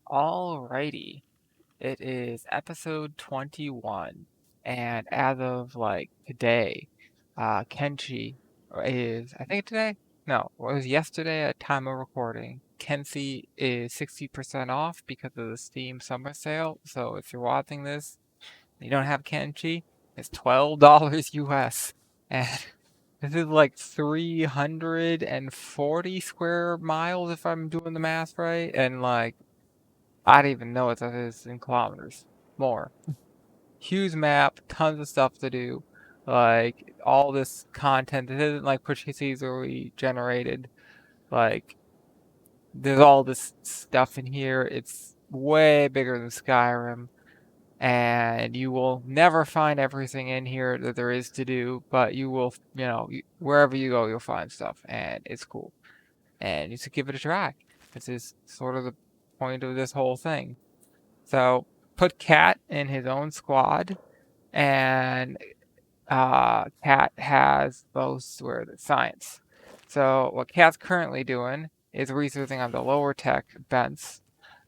Alrighty, it is episode 21, and as of like today, Kenshi is, I think today? No, it was yesterday at time of recording. Kenshi is 60% off because of the Steam summer sale, so if you're watching this and you don't have Kenshi, it's $12 US, and this is like 340 square miles if I'm doing the math right, and like I don't even know what that is in kilometers. More. Huge map, tons of stuff to do. Like, all this content. It isn't like procedurally generated. Like, there's all this stuff in here. It's way bigger than Skyrim. And you will never find everything in here that there is to do. But you will, wherever you go, you'll find stuff. And it's cool. And you should give it a try. This is sort of the point of this whole thing. So put Cat in his own squad, and Cat has both where the science. So what Cat's currently doing is researching on the lower tech vents,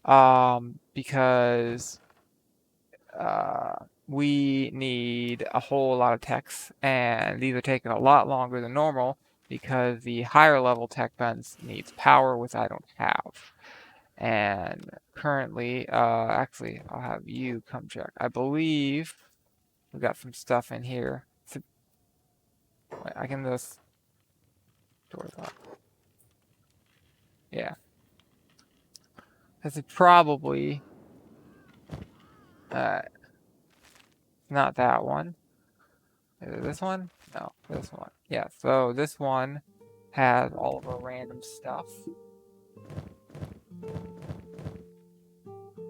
because we need a whole lot of techs, and these are taking a lot longer than normal because the higher level tech vents needs power, which I don't have. And currently, actually, I'll have you come check. I believe we got some stuff in here. Wait, I can just doors lock. Yeah, this is probably uh, not that one. Is it this one? No, this one. Yeah. So this one has all of our random stuff.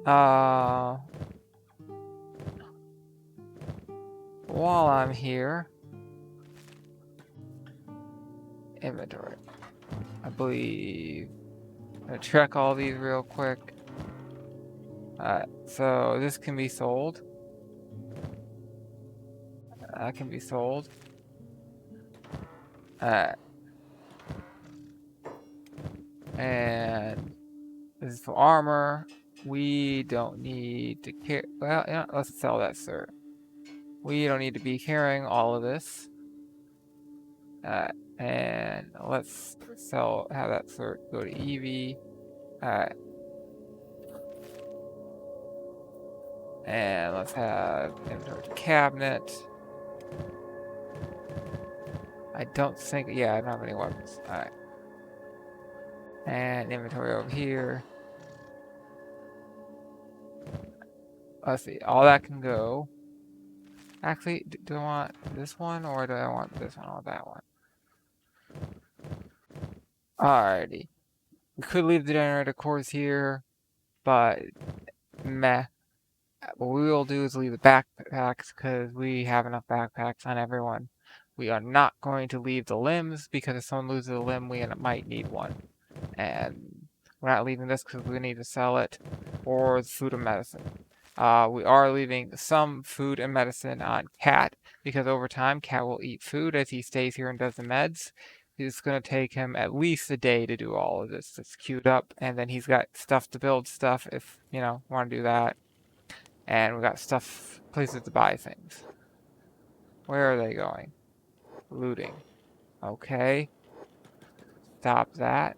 Uh, while I'm here, inventory. I believe. I'm gonna check all these real quick. So this can be sold. That can be sold. And this is for armor. We don't need to care. Well, let's sell that, sir. We don't need to be carrying all of this. And let's have that sir go to Evie. And let's have inventory to cabinet. I don't think, yeah, I don't have any weapons. Alright. And inventory over here. Let's see, all that can go. Actually, do I want this one or do I want this one or that one? Alrighty. We could leave the generator cores here, but meh. What we will do is leave the backpacks because we have enough backpacks on everyone. We are not going to leave the limbs because if someone loses a limb, we might need one. And we're not leaving this because we need to sell it, or food and medicine. We are leaving some food and medicine on Cat because over time Cat will eat food as he stays here and does the meds. It's going to take him at least a day to do all of this. It's queued up, and then he's got stuff to build stuff if, want to do that. And we got stuff, places to buy things. Where are they going? Looting. Okay. Stop that.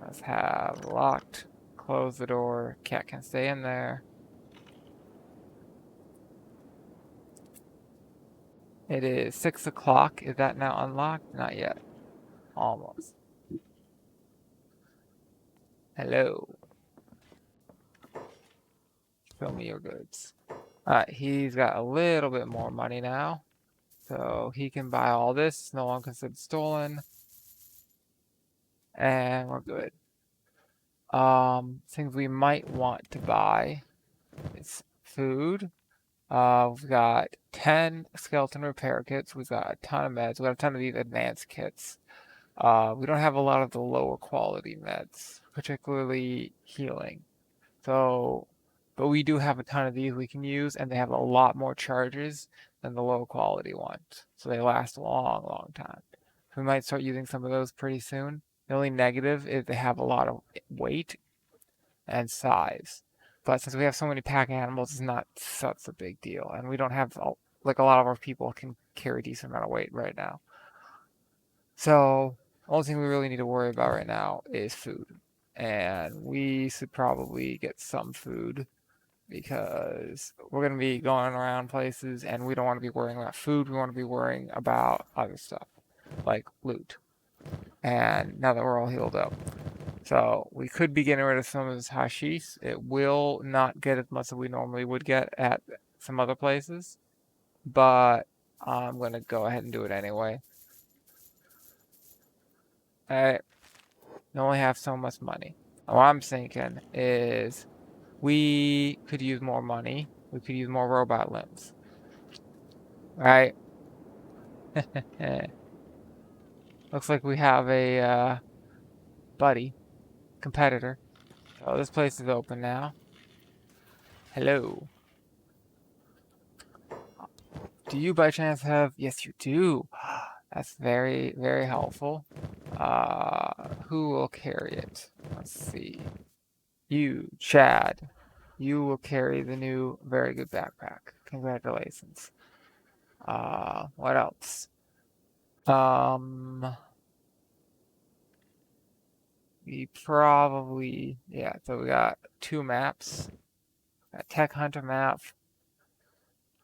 Let's have locked. Close the door. Cat can stay in there. It is 6 o'clock. Is that now unlocked? Not yet. Almost. Hello. Show me your goods. Alright, he's got a little bit more money now. So he can buy all this. No one considered stolen. And we're good. Things we might want to buy is food. We've got 10 skeleton repair kits. We've got a ton of meds. We got a ton of these advanced kits. We don't have a lot of the lower quality meds, particularly healing. So, but we do have a ton of these we can use, and they have a lot more charges than the low quality ones. So they last a long, long time. So we might start using some of those pretty soon. The only negative is they have a lot of weight, and size. But since we have so many pack animals, it's not such a big deal, and we don't have like a lot of our people can carry a decent amount of weight right now. So the only thing we really need to worry about right now is food, and we should probably get some food because we're going to be going around places and we don't want to be worrying about food. We want to be worrying about other stuff like loot. And now that we're all healed up. So we could be getting rid of some of this hashish. It will not get as much as we normally would get at some other places. But I'm going to go ahead and do it anyway. Alright. We only have so much money. What I'm thinking is we could use more money. We could use more robot limbs. Right? Looks like we have a buddy, competitor. So this place is open now. Hello. Do you by chance have... Yes, you do. That's very, very helpful. Who will carry it? Let's see. You, Chad. You will carry the new very good backpack. Congratulations. What else? We probably... Yeah, so we got 2 maps. A Tech Hunter map.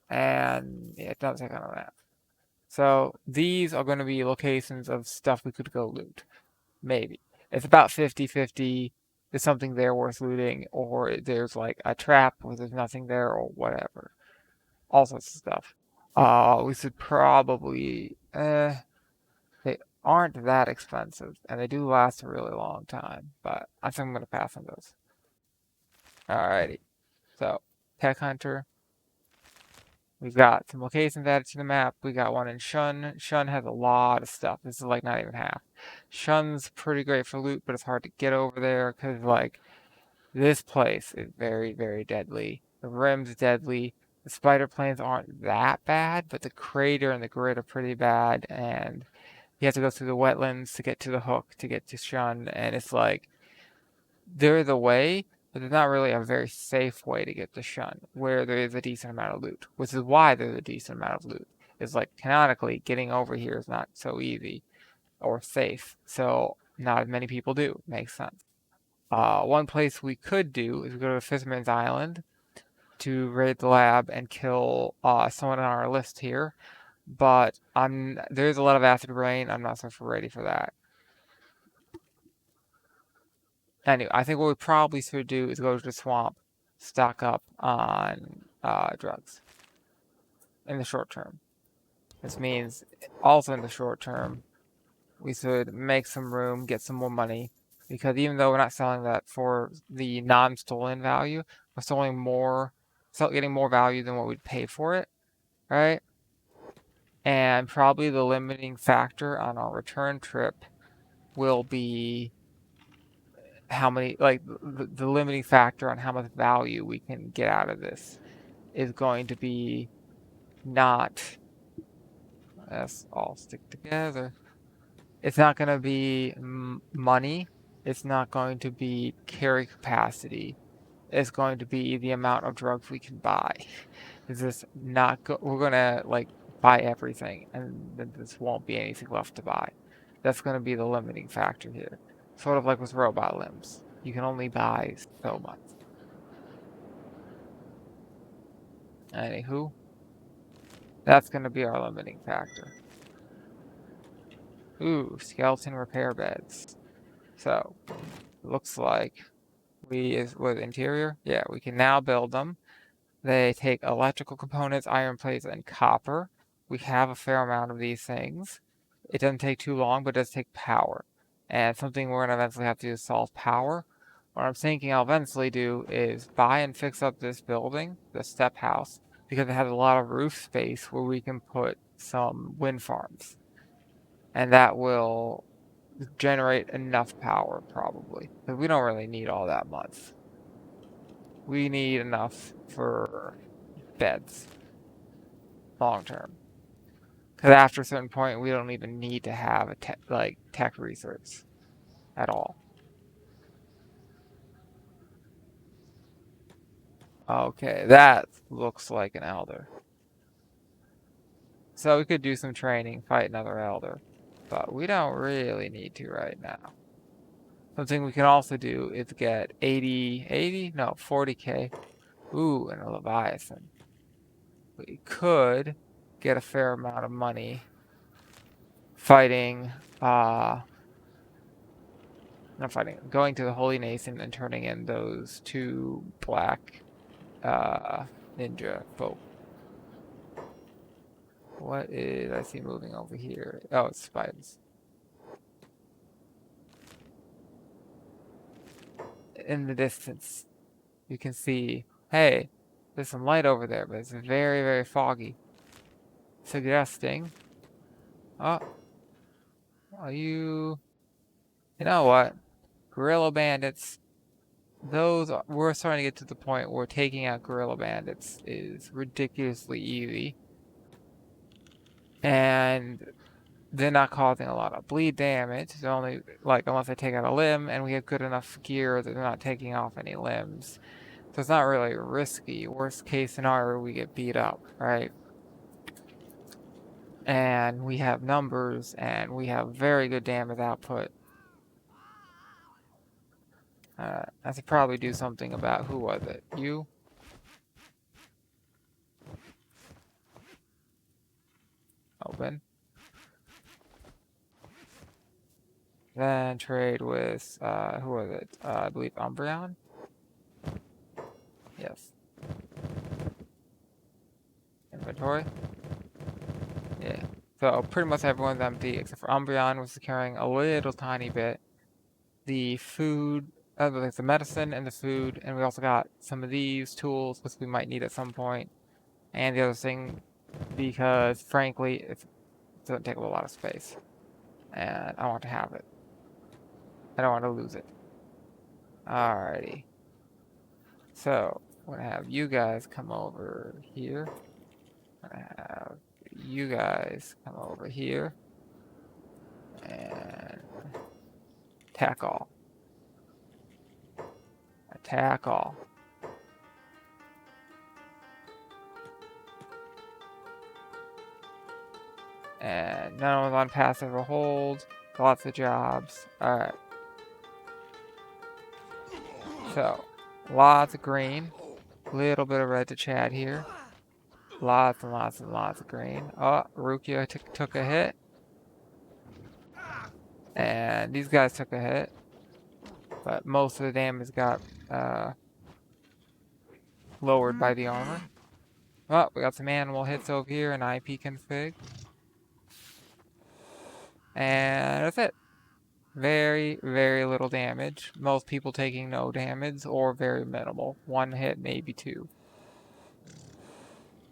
And yeah, it does take on a map. So these are going to be locations of stuff we could go loot. Maybe. It's about 50-50. There's something there worth looting, or there's like a trap where there's nothing there, or whatever. All sorts of stuff. We should probably... they aren't that expensive, and they do last a really long time, but I think I'm going to pass on those. Alrighty. So, Tech Hunter. We've got some locations added to the map. We got one in Shun. Shun has a lot of stuff. This is like not even half. Shun's pretty great for loot, but it's hard to get over there because like this place is very, very deadly. The rim's deadly. The spider planes aren't that bad, but the crater and the grid are pretty bad, and you have to go through the wetlands to get to the hook to get to Shun, and it's like they're the way, but there's not really a very safe way to get to Shun, where there is a decent amount of loot, which is why there's a decent amount of loot. It's like, canonically, getting over here is not so easy or safe, so not as many people do. Makes sense. One place we could do is go to Fisherman's Island to raid the lab and kill someone on our list here, but there's a lot of acid rain. I'm not so ready for that. Anyway, I think what we probably should do is go to the swamp, stock up on drugs in the short term. This means also in the short term, we should make some room, get some more money, because even though we're not selling that for the non-stolen value, we're selling more, getting more value than what we'd pay for it, right? And probably the limiting factor on our return trip will be how many, like the limiting factor on how much value we can get out of this is going to be not, let's all stick together. It's not going to be money. It's not going to be carry capacity. It's going to be the amount of drugs we can buy. Is this not we're going to like buy everything and then this won't be anything left to buy. That's going to be the limiting factor here. Sort of like with robot limbs. You can only buy so much. Anywho, that's going to be our limiting factor. Ooh, skeleton repair beds. So, looks like with interior, yeah, we can now build them. They take electrical components, iron plates, and copper. We have a fair amount of these things. It doesn't take too long, but it does take power. And something we're going to eventually have to do is solve power. What I'm thinking I'll eventually do is buy and fix up this building, the step house, because it has a lot of roof space where we can put some wind farms. And that will generate enough power, probably. Because we don't really need all that much. We need enough for beds. Long term. Because after a certain point, we don't even need to have a tech research at all. Okay, that looks like an elder. So we could do some training, fight another elder. But we don't really need to right now. Something we can also do is get 80? No, 40k. Ooh, and a leviathan. We could get a fair amount of money fighting, not fighting, going to the Holy Nation and turning in those 2 black ninja folk. What is I see moving over here? Oh, it's spiders. In the distance, you can see, hey, there's some light over there, but it's very, very foggy. Suggesting, oh, are you know what? Guerrilla bandits. We're starting to get to the point where taking out guerrilla bandits is ridiculously easy. And they're not causing a lot of bleed damage. They're only, like, unless they take out a limb, and we have good enough gear that they're not taking off any limbs. So it's not really risky. Worst case scenario, we get beat up, right? And we have numbers, and we have very good damage output. I should probably do something about, who was it? You? Open. Then trade with, who was it? I believe Umbreon? Yes. Inventory? Yeah. So pretty much everyone's empty except for Umbreon, was carrying a little tiny bit. The food, like the medicine and the food, and we also got some of these tools, which we might need at some point. And the other thing, because frankly, it doesn't take up a lot of space. And I want to have it. I don't want to lose it. Alrighty. So, I'm going to have you guys come over here. I'm going to have you guys come over here. And attack all. Attack all. And none of them on passive or hold. Lots of jobs. Alright. So, lots of green. Little bit of red to chat here. Lots and lots and lots of green. Oh, Rukia took a hit. And these guys took a hit. But most of the damage got lowered by the armor. Oh, we got some animal hits over here, an IP config. And that's it. Very, very little damage. Most people taking no damage or very minimal. 1 hit, maybe 2.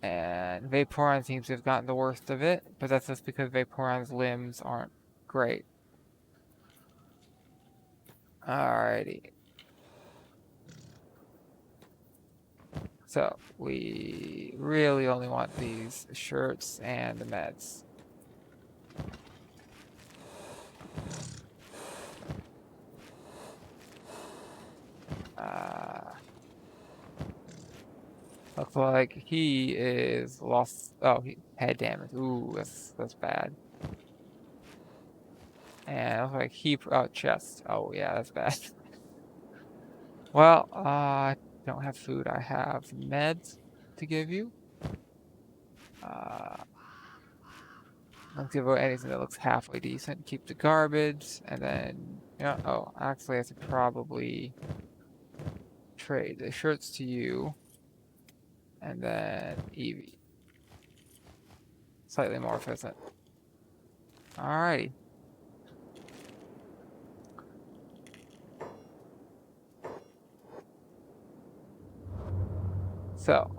And Vaporeon seems to have gotten the worst of it, but that's just because Vaporeon's limbs aren't great. Alrighty. So, we really only want these shirts and the meds. Looks like he is lost. Oh, he head damage. Ooh, that's bad. And looks like he chest. Oh yeah, that's bad. Well, I don't have food. I have meds to give you. Let's give away anything that looks halfway decent. Keep the garbage, and then oh, actually, I should probably trade the shirts to you. And then Eevee. Slightly more efficient. Alrighty. So.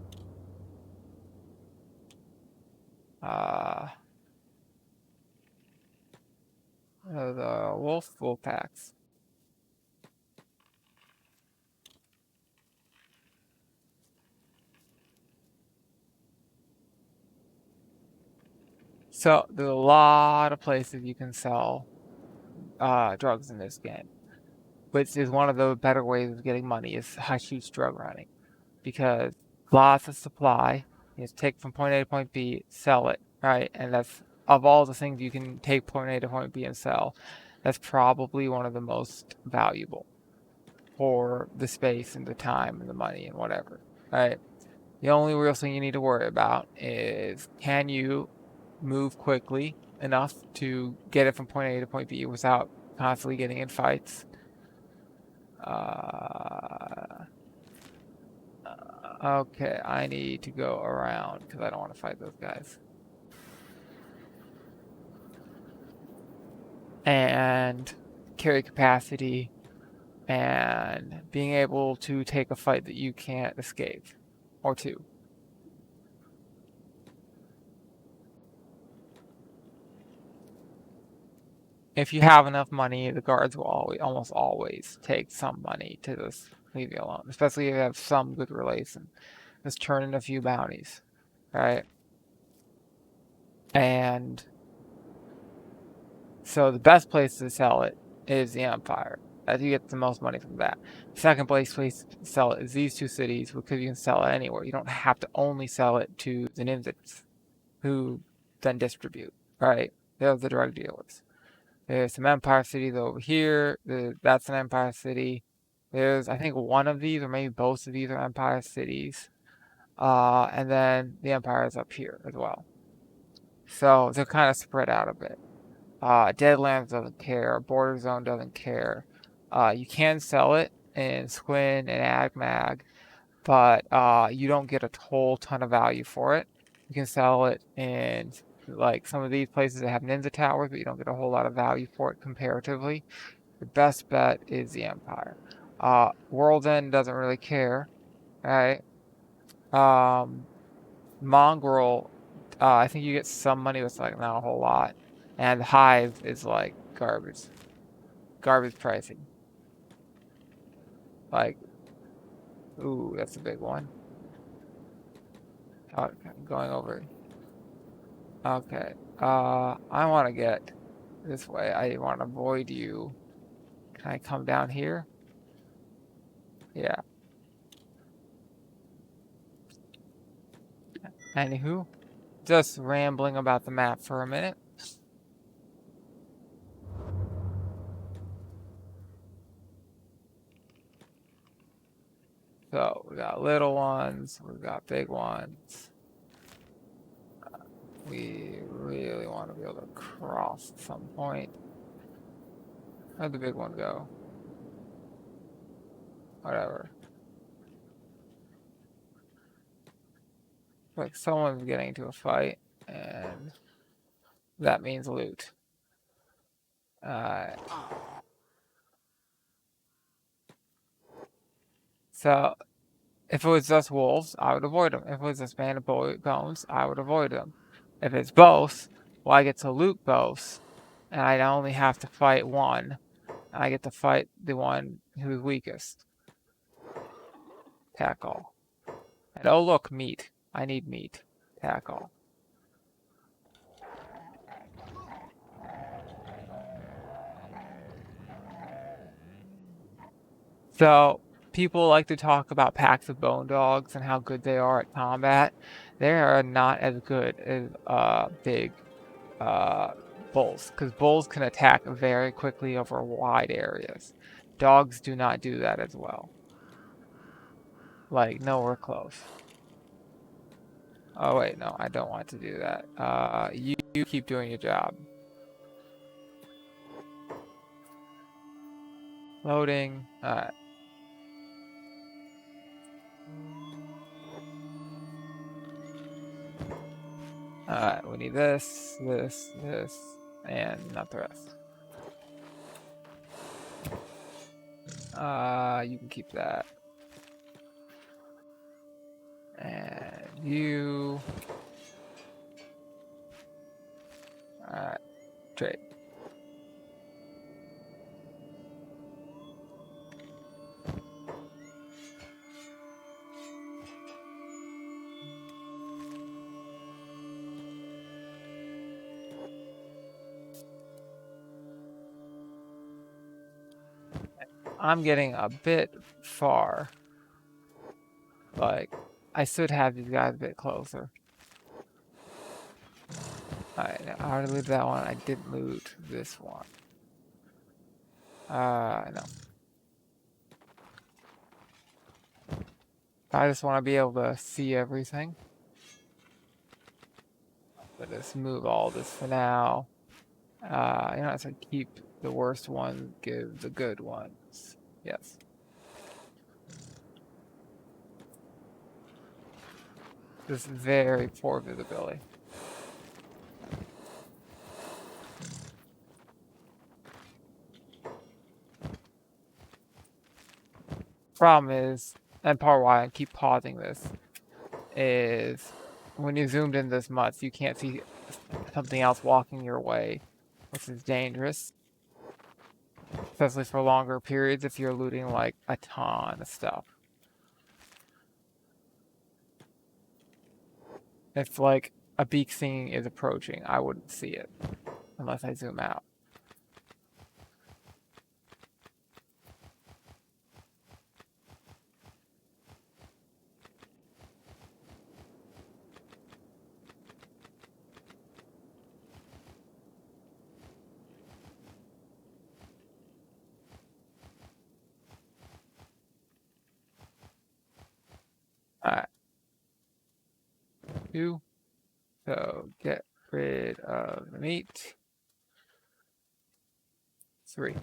The wolf packs. So there's a lot of places you can sell drugs in this game, which is one of the better ways of getting money is huge drug running. because lots of supply. You just take from point A to point B, sell it, right? And that's, of all the things you can take point A to point B and sell, that's probably one of the most valuable for the space and the time and the money and whatever, right? The only real thing you need to worry about is, can you move quickly enough to get it from point A to point B without constantly getting in fights? Okay, I need to go around because I don't want to fight those guys. And carry capacity and being able to take a fight that you can't escape, or two. If you have enough money, the guards will almost always take some money to just leave you alone, especially if you have some good relation. Just turn in a few bounties, right? And so the best place to sell it is the Empire, as you get the most money from that. Second place to sell it is these two cities, because you can sell it anywhere. You don't have to only sell it to the ninjas, who then distribute, right? They're the drug dealers. There's some Empire cities over here. That's an Empire city. There's, I think, one of these, or maybe both of these are Empire cities. And then the Empire is up here as well. So they're kind of spread out a bit. Deadlands doesn't care. Border Zone doesn't care. You can sell it in Squin and Agmag, but you don't get a whole ton of value for it. You can sell it in like some of these places that have ninja towers, but you don't get a whole lot of value for it comparatively. The best bet is the Empire. World's End doesn't really care, right? Mongrel, I think you get some money, but it's like not a whole lot. And Hive is like garbage. Garbage pricing. Like, ooh, that's a big one. Okay, going over. Okay. I want to get this way. I want to avoid you. Can I come down here? Yeah. Anywho, just rambling about the map for a minute. So we got little ones, we've got big ones. We really want to be able to cross at some point. Where'd the big one go? Whatever. Like someone's getting into a fight, and that means loot. So if it was just wolves, I would avoid them. If it was just man of bones, I would avoid them. If it's both, well, I get to loot both, and I only have to fight one. And I get to fight the one who's weakest. Tackle. And oh look, meat. I need meat. Tackle. So people like to talk about packs of bone dogs and how good they are at combat. They are not as good as big bulls, because bulls can attack very quickly over wide areas. Dogs do not do that as well. Like, nowhere close. Oh wait, no, I don't want to do that. You keep doing your job. Loading. Alright. Alright, we need this, this, this, and not the rest. You can keep that. And you... Alright, trade. I'm getting a bit far. Like, I should have these guys a bit closer. Alright, I already looted that one. I didn't loot this one. No. I just want to be able to see everything. But let's move all this for now. You know, so keep the worst ones, give the good ones. Yes. This is very poor visibility. Problem is, and part why I keep pausing this, is when you zoomed in this much, you can't see something else walking your way, which is dangerous. Especially for longer periods if you're looting like a ton of stuff. If like a beak thing is approaching, I wouldn't see it unless I zoom out. Alright. 2. So get rid of the meat. 3.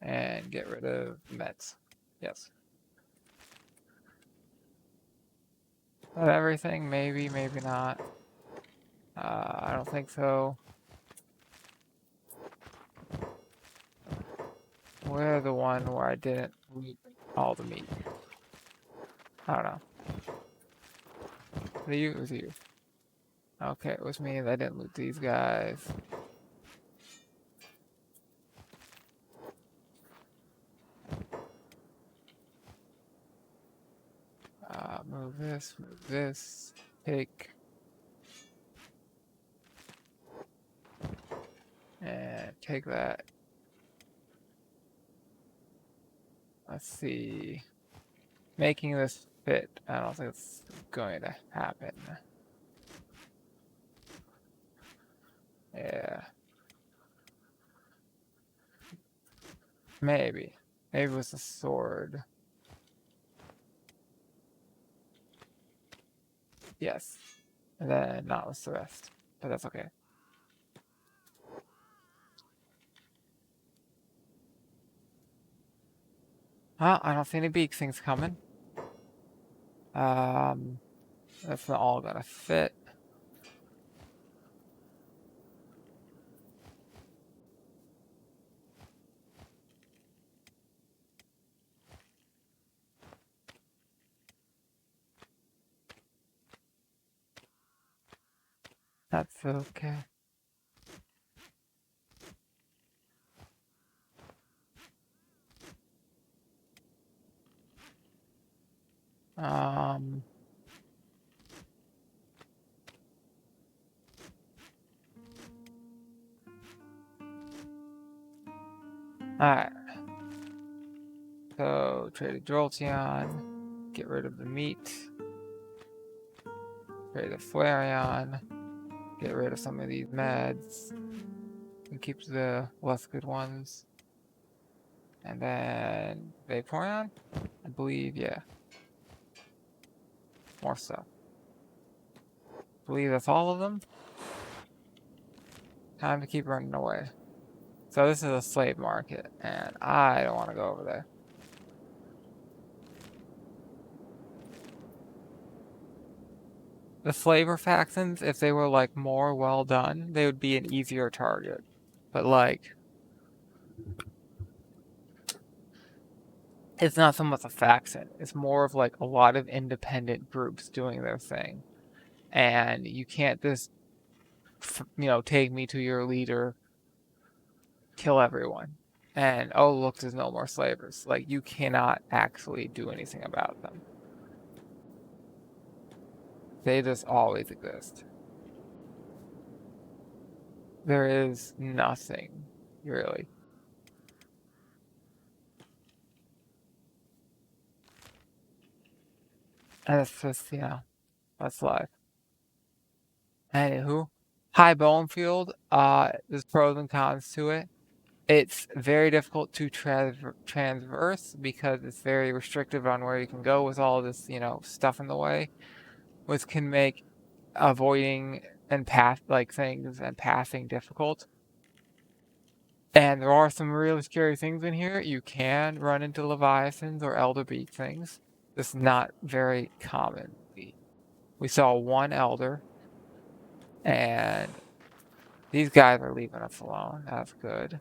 And get rid of the meds. Yes. Is that everything? Maybe, maybe not. I don't think so. Where's the one where I didn't loot all the meat? I don't know. Was it you? It was you. Okay, it was me. I didn't loot these guys. Move this, take, and take that. Let's see. Making this fit. I don't think it's going to happen. Yeah. Maybe. Maybe it was a sword. Yes. And then not with the rest. But that's okay. Well, I don't see any beak things coming. That's not all gonna fit. That's okay. Alright. So, trade a Jolteon. Get rid of the meat. Trade a Flareon. Get rid of some of these meds. And keep the less good ones. And then Vaporeon? I believe, yeah. More stuff. I believe that's all of them. Time to keep running away. So this is a slave market, and I don't want to go over there. The flavor factions, if they were like more well done, they would be an easier target. But like, it's not so much a faction. It's more of like a lot of independent groups doing their thing. And you can't just, you know, take me to your leader, kill everyone. And, oh, look, there's no more slavers. Like, you cannot actually do anything about them. They just always exist. There is nothing, really. And it's just, that's life. Anywho, high bone field, there's pros and cons to it. It's very difficult to transverse because it's very restrictive on where you can go with all this, stuff in the way, which can make avoiding and things and passing difficult. And there are some really scary things in here. You can run into leviathans or elder beak things. This is not very common. We saw one elder, and these guys are leaving us alone. That's good.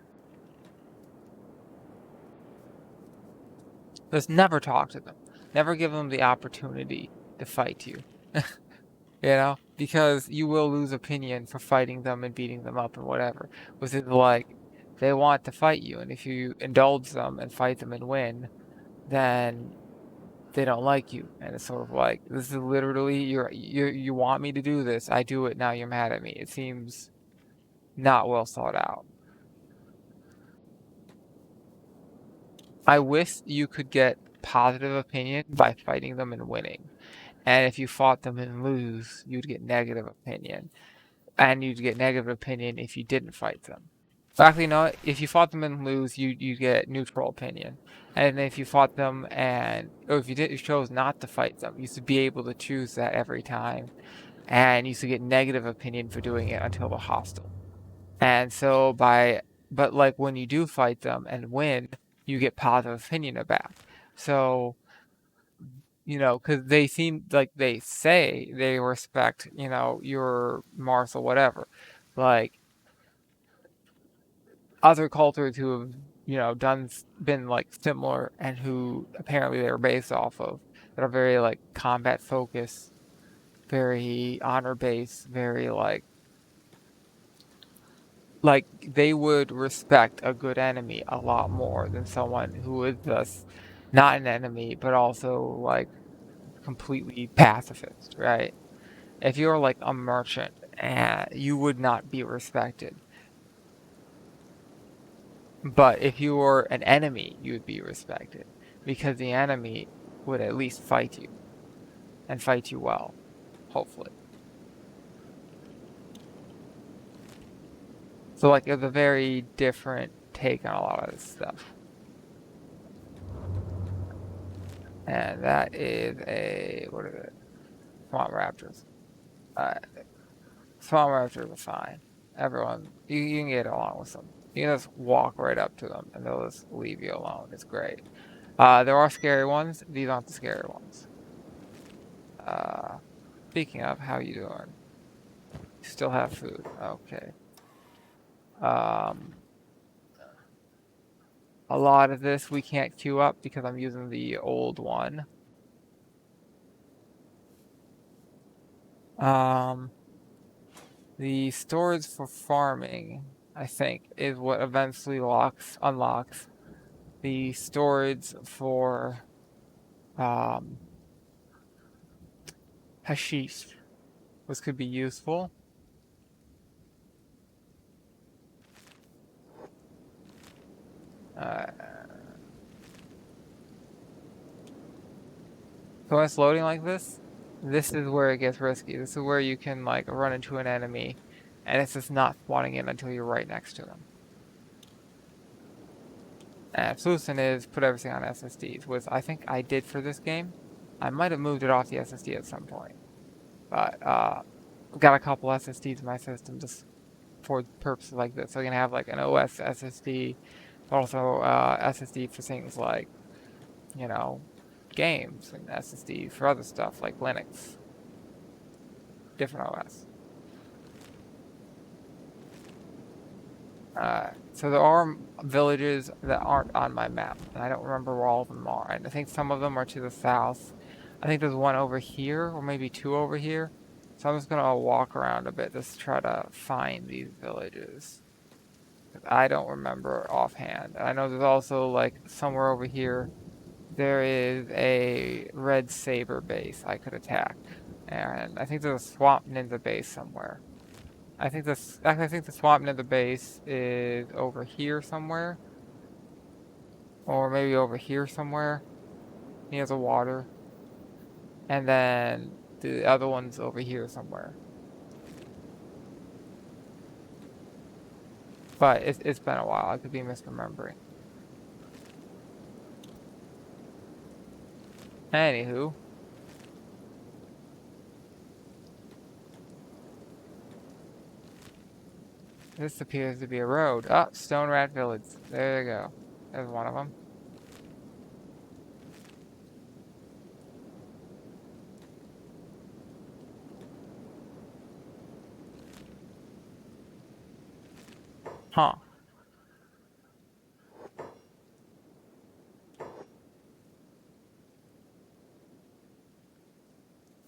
Just never talk to them. Never give them the opportunity to fight you. Because you will lose opinion for fighting them and beating them up and whatever. Which is like, they want to fight you, and if you indulge them and fight them and win, then they don't like you. And it's sort of like, this is literally, you want me to do this, I do it, now you're mad at me. It seems not well thought out. I wish you could get positive opinion by fighting them and winning. And if you fought them and lose, you'd get negative opinion. And you'd get negative opinion if you didn't fight them. Actually, no, if you fought them and lose, you get neutral opinion. And if you fought them or if you chose not to fight them, you should be able to choose that every time. And you should get negative opinion for doing it until they're hostile. And so but like when you do fight them and win, you get positive opinion back. So, because they seem like they say they respect, your martial whatever. Like, other cultures who have, been like similar and who apparently they were based off of, that are very like combat focused, very honor based, very like they would respect a good enemy a lot more than someone who is just not an enemy but also like completely pacifist, right? If you're like a merchant, you would not be respected. But if you were an enemy, you would be respected because the enemy would at least fight you and fight you well, hopefully. So like it's a very different take on a lot of this stuff. And that is what is it? Swamp raptors. Uh, Swamp raptors are fine. Everyone, you can get along with them. You can just walk right up to them and they'll just leave you alone. It's great. There are scary ones. These aren't the scary ones. Speaking of, how you doing? You still have food. Okay. A lot of this we can't queue up because I'm using the old one. The storage for farming, I think, is what eventually unlocks the storage for hashish, which could be useful. So when it's loading like this is where it gets risky. This is where you can like run into an enemy and it's just not spawning in until you're right next to them. And solution is put everything on SSDs, which I think I did for this game. I might have moved it off the SSD at some point. But I've got a couple SSDs in my system just for purposes like this. So you're gonna have like an OS SSD, but also SSD for things like, games, and SSD for other stuff like Linux. Different OS. So there are villages that aren't on my map, and I don't remember where all of them are. And I think some of them are to the south. I think there's one over here, or maybe two over here. So I'm just gonna walk around a bit just to try to find these villages. I don't remember offhand. I know there's also like somewhere over here, there is a red saber base I could attack. And I think there's a swamp ninja base somewhere. I think the swamp near the base is over here somewhere. Or maybe over here somewhere. Near the water. And then the other one's over here somewhere. But it's been a while. I could be misremembering. Anywho. This appears to be a road. Oh, Stone Rat Village. There you go. There's one of them. Huh.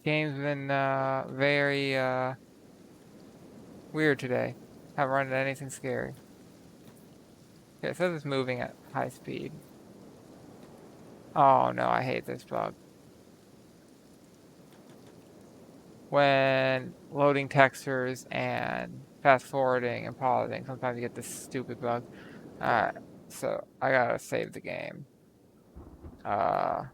Game's been very weird today. Haven't run into anything scary. Okay, it says it's moving at high speed. Oh no, I hate this bug. When loading textures and fast forwarding and pausing, sometimes you get this stupid bug. Alright, so I gotta save the game. Bug.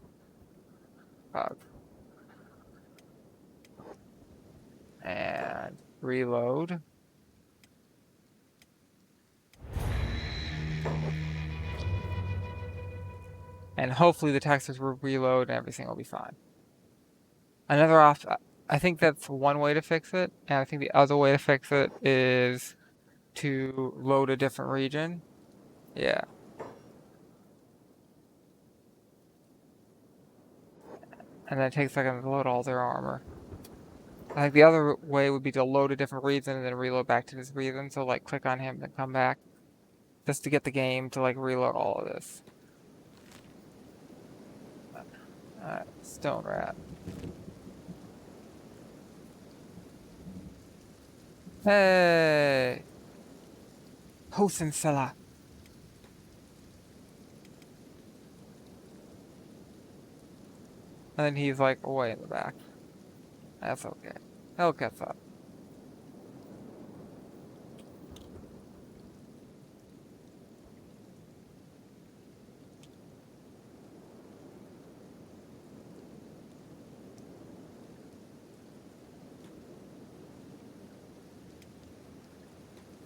And reload. And hopefully the textures will reload and everything will be fine. I think that's one way to fix it, and I think the other way to fix it is to load a different region. Yeah. And then it takes seconds to load all their armor. I think the other way would be to load a different region and then reload back to this region. So like click on him and come back. Just to get the game to like reload all of this. Alright, Stone Rat. Hey! Hosen Sela. And then he's like way in the back. That's okay. He'll catch up.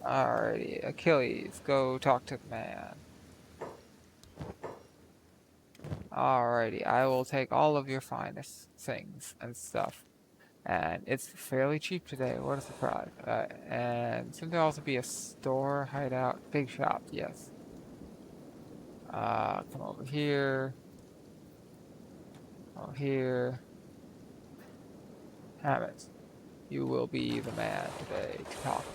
Alrighty, Achilles, go talk to the man. Alrighty, I will take all of your finest things and stuff. And it's fairly cheap today, what a surprise. And soon there'll also be a store, hideout, big shop, yes. Come over here. Over here. Hammett, you will be the man today to talk.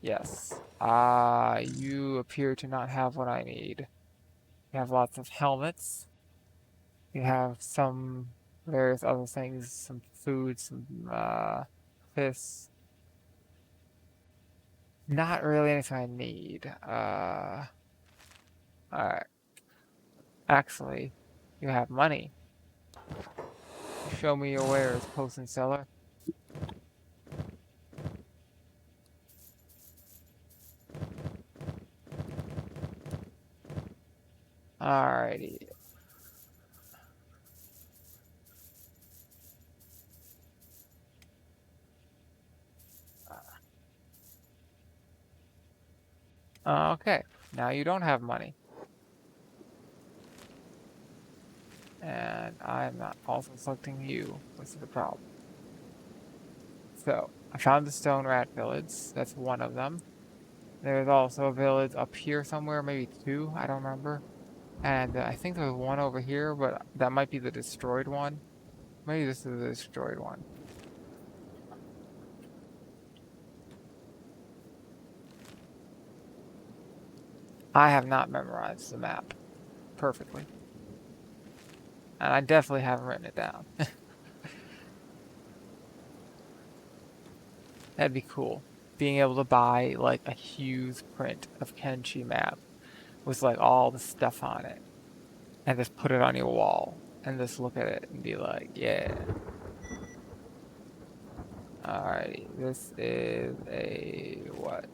Yes. You appear to not have what I need. You have lots of helmets. You have some various other things, some food, some fish. Not really anything I need. Alright. Actually, you have money. Show me your wares, post and seller. Alrighty. Okay, now you don't have money. And I'm not also selecting you, which is the problem. So, I found the Stone Rat Village. That's one of them. There's also a village up here somewhere, maybe two, I don't remember. And I think there's one over here, but that might be the destroyed one. Maybe this is the destroyed one. I have not memorized the map perfectly. And I definitely haven't written it down. That'd be cool. Being able to buy like a huge print of Kenshi map with like all the stuff on it. And just put it on your wall. And just look at it and be like, yeah. Alrighty, this is a what?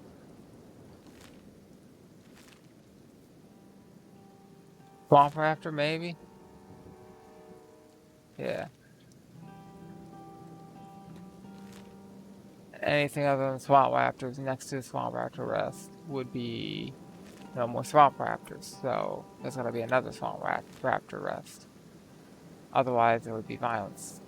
Swamp Raptor, maybe? Yeah. Anything other than swamp raptors next to the swamp raptor rest would be no more swamp raptors. So there's gonna be another swamp raptor rest. Otherwise, there would be violence.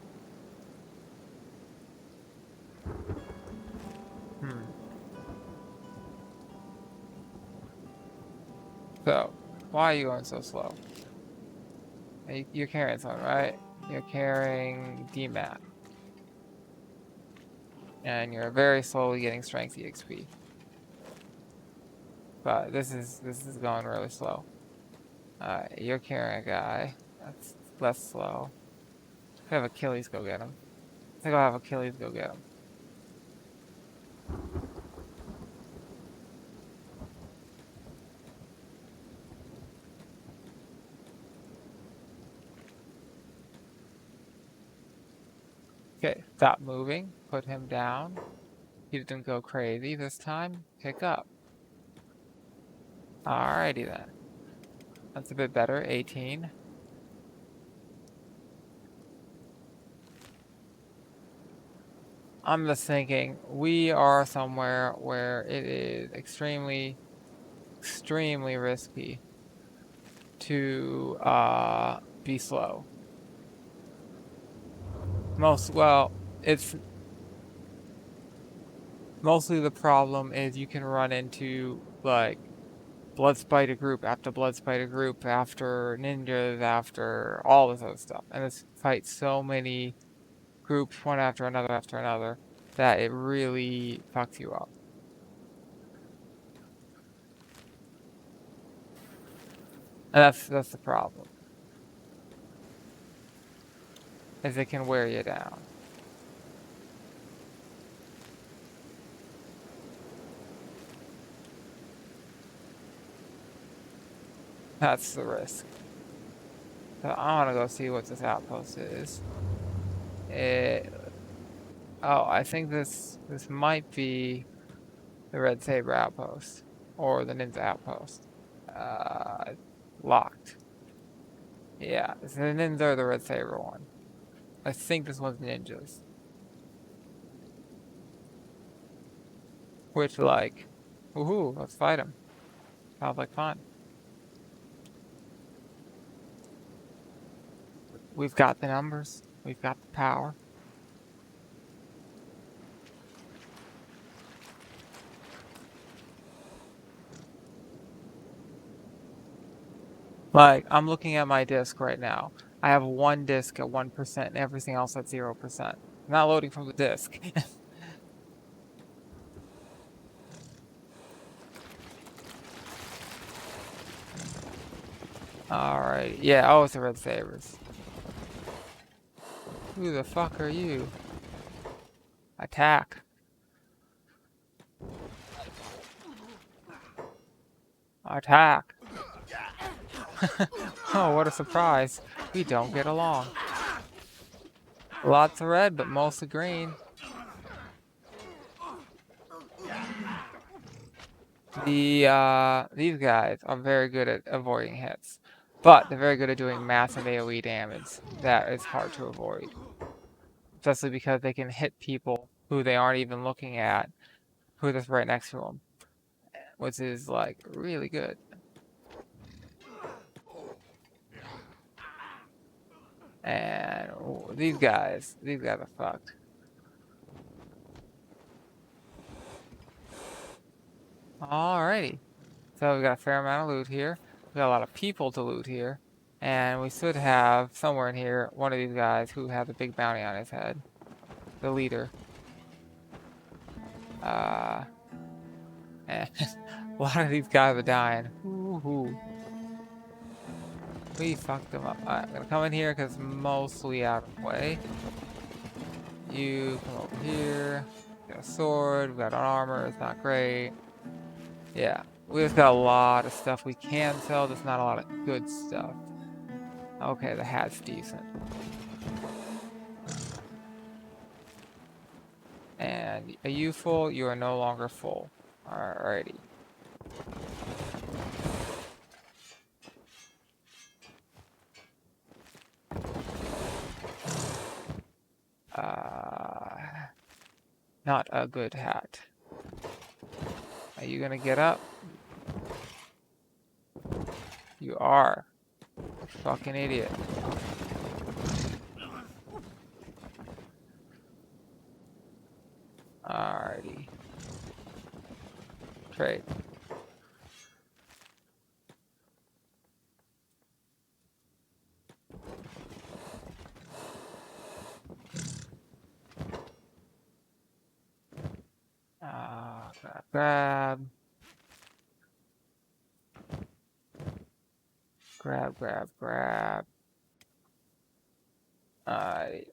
So, why are you going so slow? You're carrying something, right? You're carrying DMAT. And you're very slowly getting strength EXP. But this is going really slow. You're carrying a guy. That's less slow. Have Achilles go get him. I think I'll have Achilles go get him. Okay, stop moving. Put him down. He didn't go crazy this time. Pick up. Alrighty then. That's a bit better. 18. I'm just thinking, we are somewhere where it is extremely risky to be slow. It's mostly the problem is you can run into like blood spider group after blood spider group after ninjas after all this other stuff, and this fights so many groups one after another that it really fucks you up. And that's the problem. Is it can wear you down. That's the risk. So I want to go see what this outpost is. Oh, I think this might be the Red Saber outpost or the Ninja outpost. Locked. Yeah, it's the Ninja or the Red Saber one. I think this one's ninjas. Which like, woohoo, let's fight them. Sounds like fun. We've got the numbers. We've got the power. Like, I'm looking at my disc right now. I have one disc at 1% and everything else at 0%. I'm not loading from the disc. Alright, yeah, oh, it's the Red Sabers. Who the fuck are you? Attack. Attack. Oh, what a surprise. We don't get along. Lots of red, but mostly green. These guys are very good at avoiding hits. But they're very good at doing massive AoE damage. That is hard to avoid. Especially because they can hit people who they aren't even looking at, who are just right next to them. Which is, like, really good. And these guys are fucked. Alrighty. So we got a fair amount of loot here. We got a lot of people to loot here. And we should have, somewhere in here, one of these guys who has a big bounty on his head. The leader. And a lot of these guys are dying. Woohoo. We fucked them up. Alright, I'm gonna come in here because it's mostly out of the way. You come over here. We got a sword, we got an armor, it's not great. Yeah, we just got a lot of stuff we can sell, there's not a lot of good stuff. Okay, the hat's decent. And are you full? You are no longer full. Alrighty. Not a good hat. Are you gonna get up? You are. Fucking idiot. Alrighty. Trade. Grab. Grab. Alright.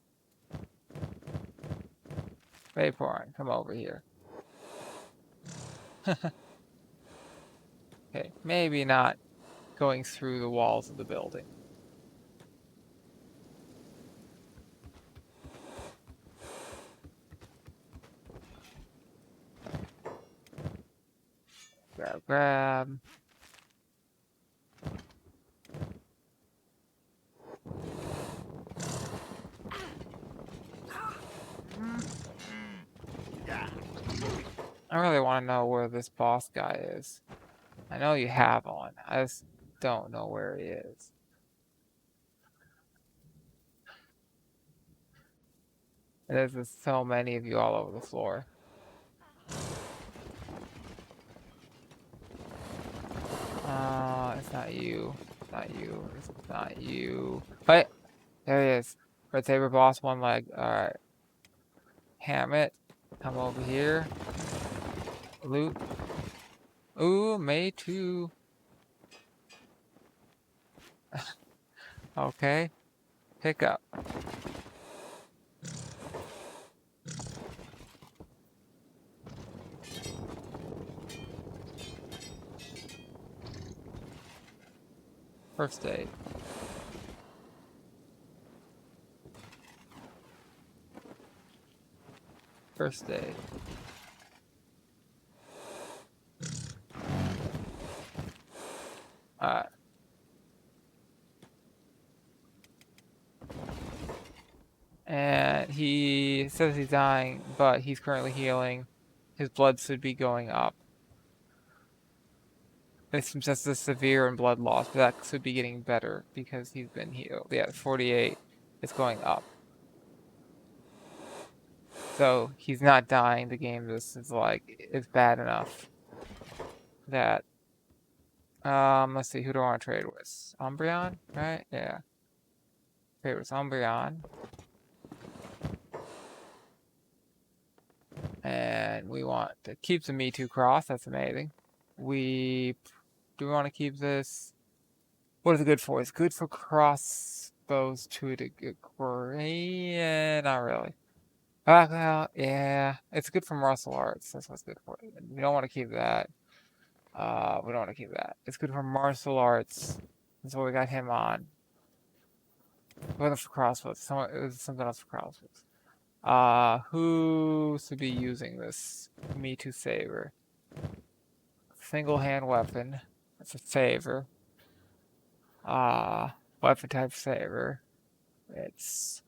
Vaporn, come over here. Okay, maybe not going through the walls of the building. Grab. I really want to know where this boss guy is. I know you have one. I just don't know where he is. And there's just so many of you all over the floor. It's not you. It's not you. It's not you. Wait! There he is. Red Saber boss, one leg. Alright. Ham it. Come over here. Loot. Ooh, May too. Okay. Pick up. First aid. First aid. Alright. And he says he's dying, but he's currently healing. His blood should be going up. It's just a severe and blood loss, but that should be getting better because he's been healed. Yeah, 48. It's going up. So he's not dying. The game just is like, it's bad enough that let's see, who do I want to trade with? Umbreon, right? Yeah. Trade with Umbreon. And we want to keep the Me Too cross, that's amazing. Do we want to keep this? What is it good for? It's good for crossbows to a degree. Yeah, not really. Well, yeah, it's good for martial arts. That's what's good for it. We don't want to keep that. We don't want to keep that. It's good for martial arts. That's what we got him on. It wasn't for crossbows. It was something else for crossbows. Who should be using this Me Too saber? Single hand weapon. That's a saber. Weapon type saber. It's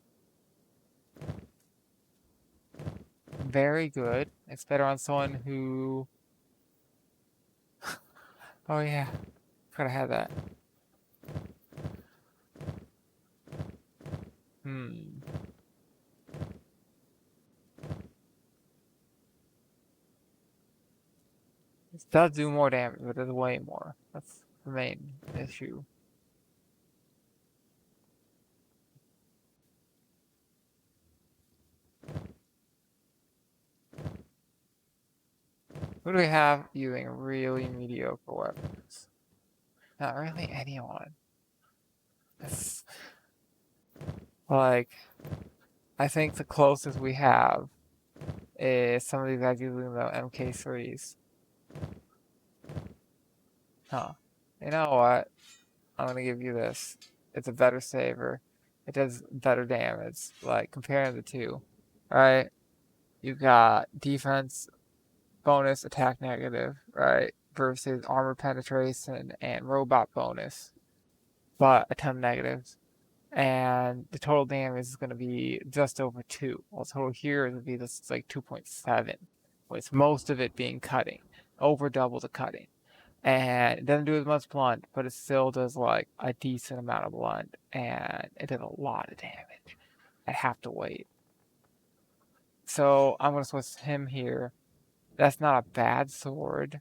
very good. It's better on someone who. Oh yeah, forgot I had that. It does do more damage, but it does way more. That's the main issue. Who do we have using really mediocre weapons? Not really anyone. It's like, I think the closest we have is some of these guys using the MK3s. Huh. You know what? I'm gonna give you this. It's a better saber. It does better damage. Like, comparing the two. Alright? You've got defense bonus, attack negative, right? Versus armor penetration and robot bonus. But a ton of negatives. and the total damage is going to be just over 2. Well, total here would be this like 2.7, with most of it being cutting, over double the cutting. And it doesn't do as much blunt, but it still does like a decent amount of blunt, and it does a lot of damage. I have to wait. So I'm going to switch him here. That's not a bad sword.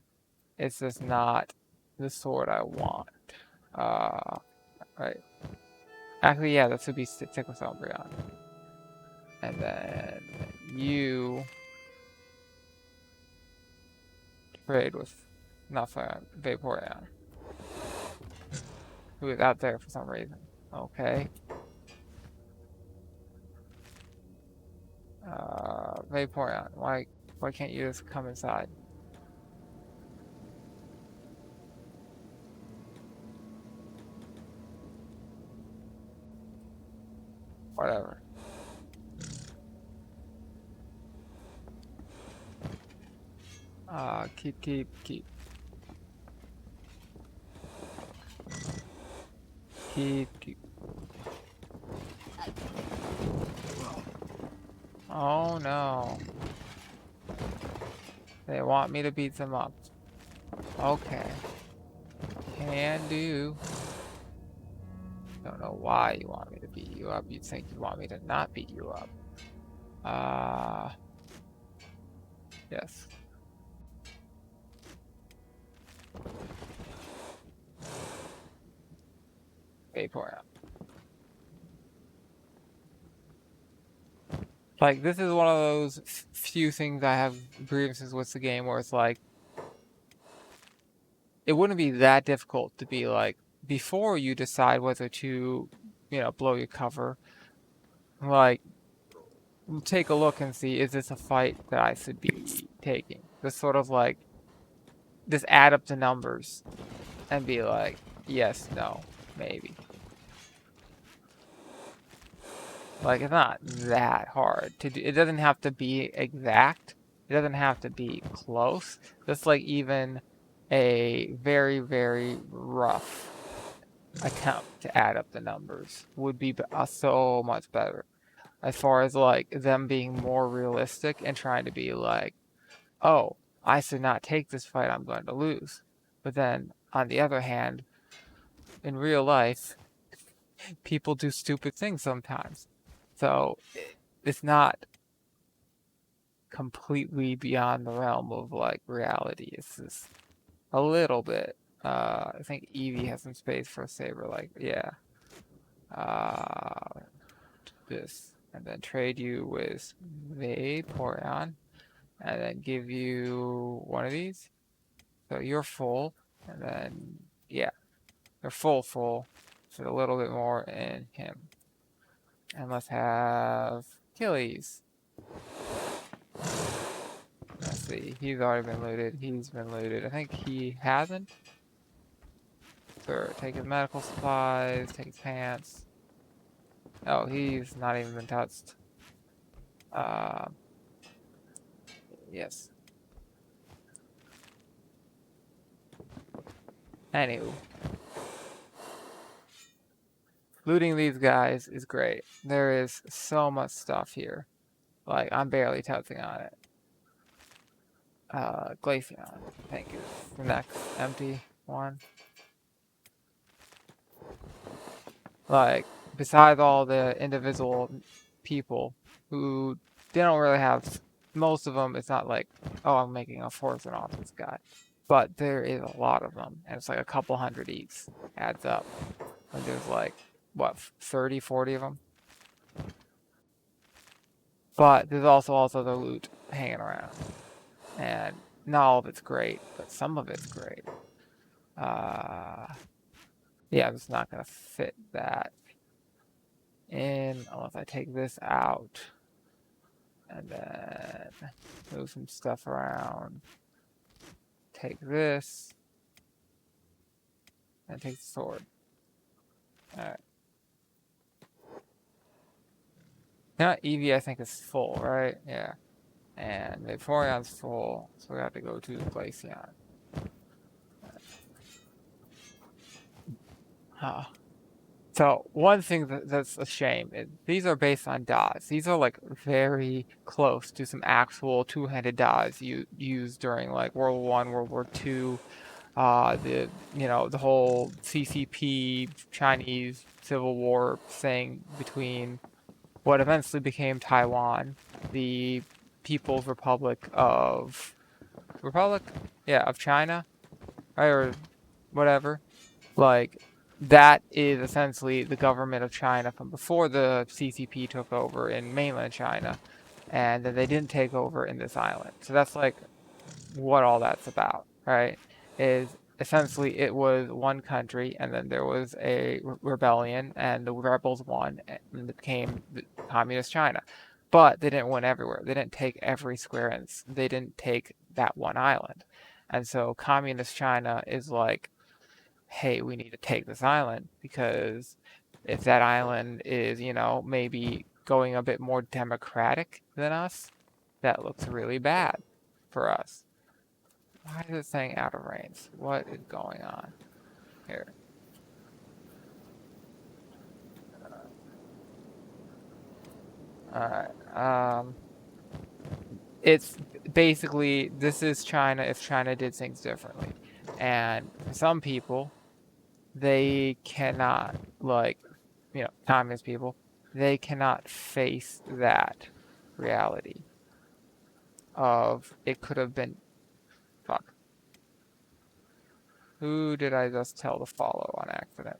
It's just not the sword I want. Right. Actually, yeah, that should be Tickle Umbreon. And then you trade with Vaporeon, who is out there for some reason. Okay. Vaporeon, why can't you just come inside? Whatever. Keep. Oh no. They want me to beat them up. Okay. Can do. Don't know why you want me to beat you up. You'd think you'd want me to not beat you up. Yes. Vaporeon. Like, this is one of those few things I have grievances with the game where it's like, it wouldn't be that difficult to be like, before you decide whether to, blow your cover, like, take a look and see, is this a fight that I should be taking? Just sort of like, just add up the numbers and be like, yes, no, maybe. Like, it's not that hard to do. It doesn't have to be exact. It doesn't have to be close. Just like even a very, very rough attempt to add up the numbers would be so much better. As far as like them being more realistic and trying to be like, oh, I should not take this fight, I'm going to lose. But then on the other hand, in real life, people do stupid things sometimes. So it's not completely beyond the realm of like reality. It's just a little bit. I think Eevee has some space for a saber. Like, yeah. This, and then trade you with Vaporeon, and then give you one of these. So you're full, and then yeah, they're full. So a little bit more in him. And let's have Achilles. Let's see, he's already been looted. He's been looted. I think he hasn't. Sure, take his medical supplies, take his pants. Oh, he's not even been touched. Yes. Anywho. Looting these guys is great. There is so much stuff here. Like, I'm barely touching on it. Glaceon, I think, is the next empty one. Like, besides all the individual people who they don't really have, most of them, it's not like, oh, I'm making a fortune off this guy. But there is a lot of them, and it's like a couple hundred each. Adds up. And there's like, what, 30, 40 of them? But there's also the loot hanging around. And not all of it's great, but some of it's great. Yeah, I'm just not going to fit that in unless I take this out. And then move some stuff around. Take this. And take the sword. Alright. Now Eevee I think is full, right? Yeah. And Vaporeon's full, so we have to go to Glaceon. Huh. So one thing that's a shame is these are based on dies. These are like very close to some actual two-handed dies you used during like World War I, World War II, the the whole CCP Chinese Civil War thing between what eventually became Taiwan, the People's Republic, yeah, of China, right, or whatever. Like, that is essentially the government of China from before the CCP took over in mainland China, and then they didn't take over in this island. So that's like what all that's about, right? Is essentially it was one country, and then there was a rebellion, and the rebels won, and it became communist China. But they didn't win everywhere. They didn't take every square inch. They didn't take that one island. And so communist China is like, hey, we need to take this island because if that island is, maybe going a bit more democratic than us, that looks really bad for us. Why is it saying out of range? What is going on here? Alright, it's basically, this is China if China did things differently. And for some people, they cannot, like, communist people, they cannot face that reality of it could have been, fuck. Who did I just tell to follow on accident?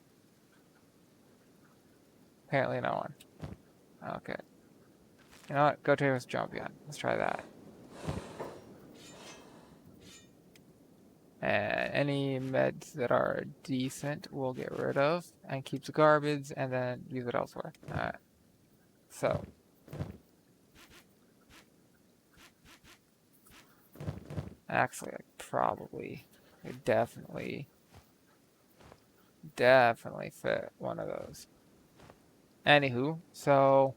Apparently no one. Okay. You know what? Go to this jump again. Let's try that. And any meds that are decent we'll get rid of and keep the garbage and then use it elsewhere. Alright. So. Actually, I probably could definitely fit one of those. Anywho, so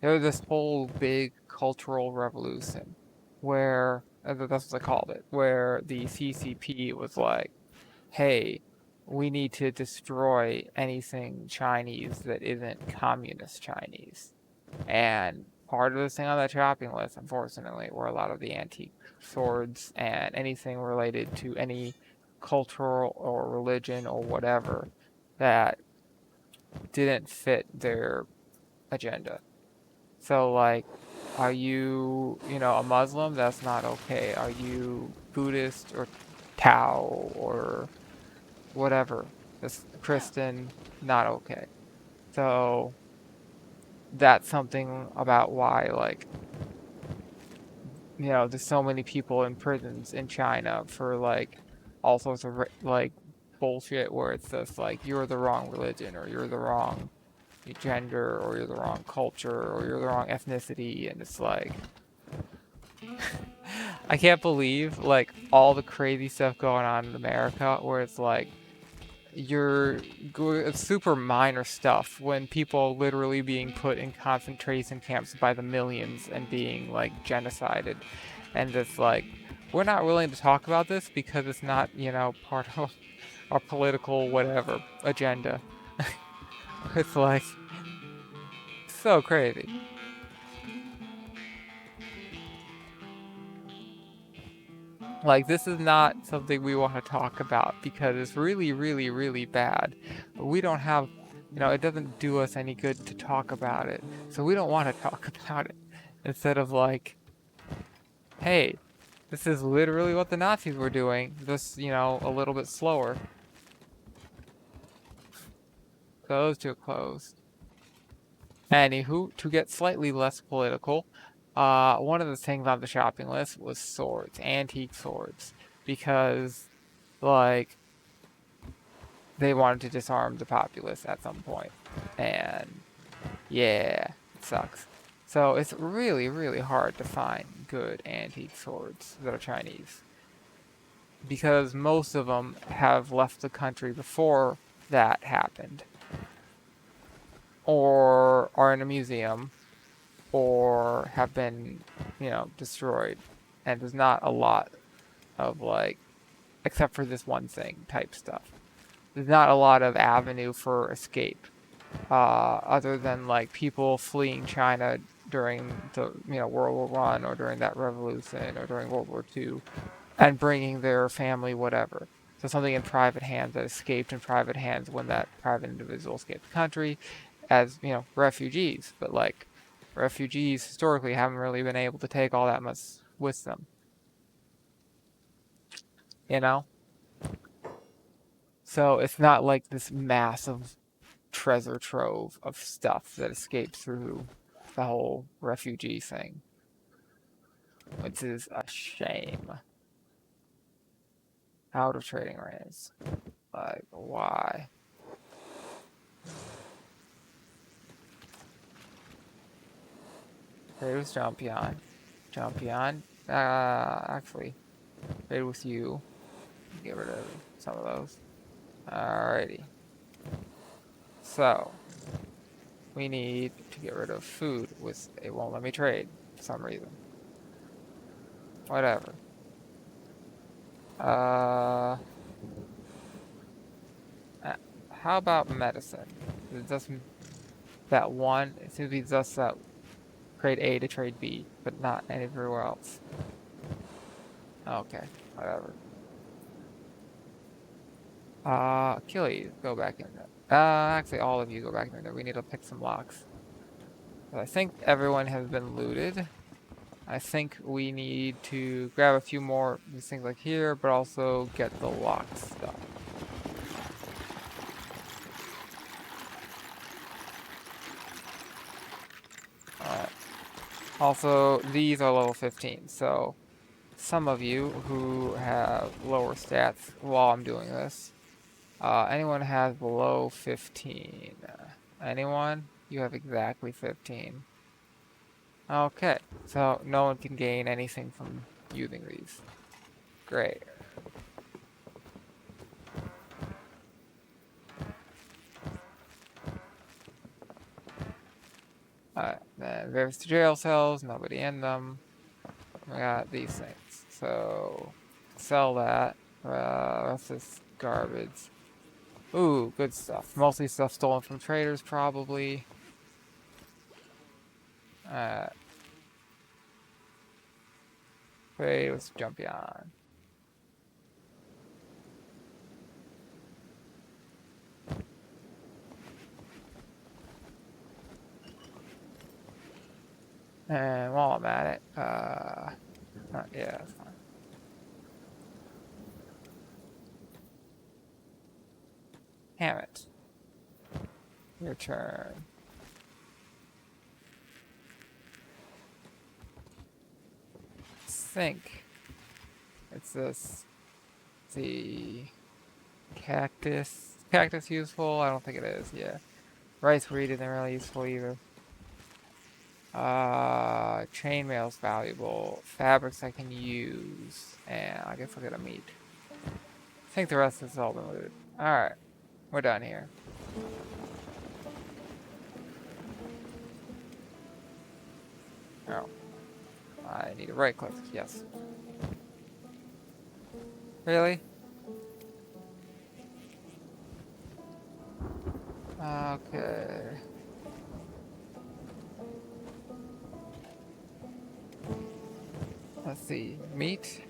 there was this whole big cultural revolution where, that's what I called it, where the CCP was like, hey, we need to destroy anything Chinese that isn't communist Chinese. And part of this thing on that shopping list, unfortunately, were a lot of the antique swords and anything related to any cultural or religion or whatever that didn't fit their agenda. So, like, are you, a Muslim? That's not okay. Are you Buddhist or Tao or whatever? That's Christian, not okay. So, that's something about why, like, there's so many people in prisons in China for, like, all sorts of, like, bullshit where it's just like, you're the wrong religion, or you're the wrong gender, or you're the wrong culture, or you're the wrong ethnicity, and it's like, I can't believe, like, all the crazy stuff going on in America where it's like, it's super minor stuff when people are literally being put in concentration camps by the millions and being like genocided, and it's like, we're not willing to talk about this because it's not part of our political whatever agenda. It's like so crazy. Like, this is not something we want to talk about because it's really, really, really bad. We don't have, it doesn't do us any good to talk about it. So we don't want to talk about it. Instead of like, hey, this is literally what the Nazis were doing, just, a little bit slower. Those two closed. Anywho, to get slightly less political, one of the things on the shopping list was swords, antique swords, because, like, they wanted to disarm the populace at some point, and yeah, it sucks. So it's really, really hard to find good antique swords that are Chinese, because most of them have left the country before that happened, or are in a museum, or have been, destroyed. And there's not a lot of, like, except for this one thing type stuff. there's not a lot of avenue for escape, other than like people fleeing China during the World War One or during that revolution or during World War Two, and bringing their family whatever. So something in private hands that escaped in private hands when that private individual escaped the country, as refugees. But like refugees historically haven't really been able to take all that much with them, you know. So it's not like this massive treasure trove of stuff that escapes through the whole refugee thing, which is a shame. Out of trading range. Like, why? Trade with Jumpion. Jumpion. Actually, trade with you. Get rid of some of those. Alrighty. So, we need to get rid of food with it won't let me trade for some reason. Whatever. How about medicine? It doesn't that one it seems to be just that trade A to trade B, but not anywhere else. Okay, whatever. Achilles, go back in there. Actually all of you go back in there. We need to pick some locks. I think everyone has been looted. I think we need to grab a few more these things like here, but also get the lock stuff. Alright. Also, these are level 15, so some of you who have lower stats while I'm doing this, anyone has below 15? Anyone? You have exactly 15. Okay, so no one can gain anything from using these. Great. Alright, then there's the jail cells, nobody in them. We got these things, so sell that. That's just garbage. Ooh, good stuff. Mostly stuff stolen from traders, probably. Wait, let's jump on. And while I'm at it, yeah, that's fine. Damn it. Your turn. Think. It's this. The cactus. Cactus useful? I don't think it is, yeah. Rice wheat isn't really useful either. Chainmail's valuable. Fabrics I can use. And I guess I'll get a meat. I think the rest is all been looted. Alright. We're done here. Oh. I need to right click. Yes. Really? Okay. Let's see. Meat.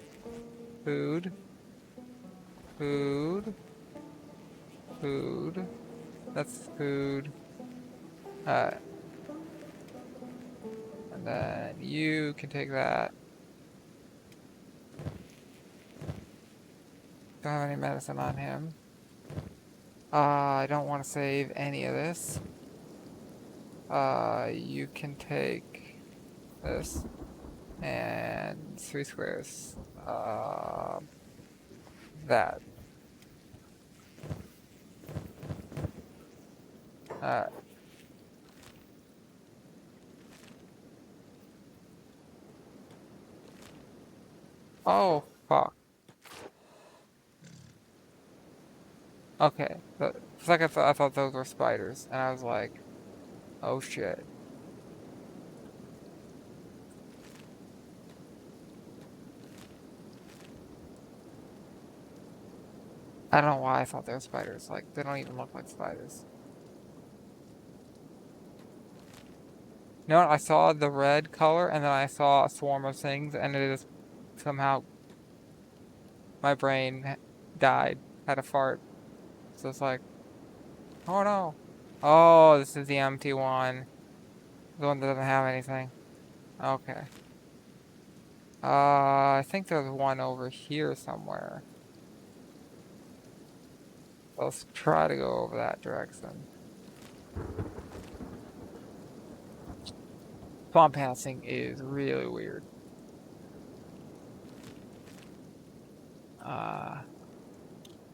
Food. Food. Food. That's food. And then you can take that. Don't have any medicine on him. I don't want to save any of this. You can take this. And 3 squares. That. Oh, fuck. Okay. For a second I thought those were spiders. And I was like, oh shit. I don't know why I thought they were spiders. Like, they don't even look like spiders. You know what? I saw the red color, and then I saw a swarm of things, and it is somehow my brain died, had a fart. So it's like, oh no. Oh, this is the empty one. The one that doesn't have anything. Okay. I think there's one over here somewhere. Let's try to go over that direction. Swamp passing is really weird.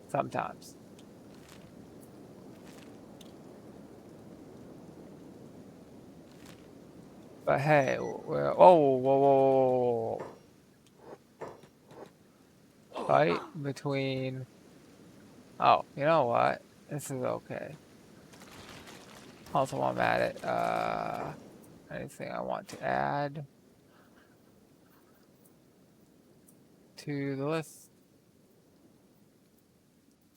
Sometimes. But hey, well, oh, whoa, whoa, whoa, whoa. Fight between. Oh, you know what? This is okay. Also, while I'm at it, anything I want to add to the list?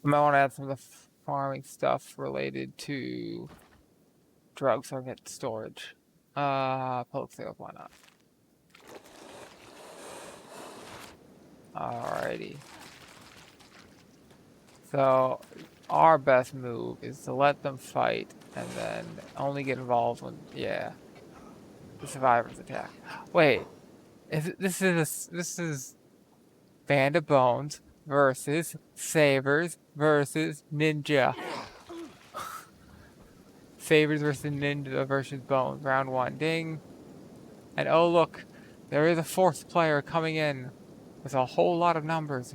I might want to add some of the farming stuff related to drugs so I get storage. Poke sales, why not? Alrighty. So, our best move is to let them fight and then only get involved when, yeah, the survivors attack. Wait, this is Band of Bones versus Sabers versus Ninja. Sabers versus Ninja versus Bones. Round 1. Ding. And oh look, there is a fourth player coming in with a whole lot of numbers.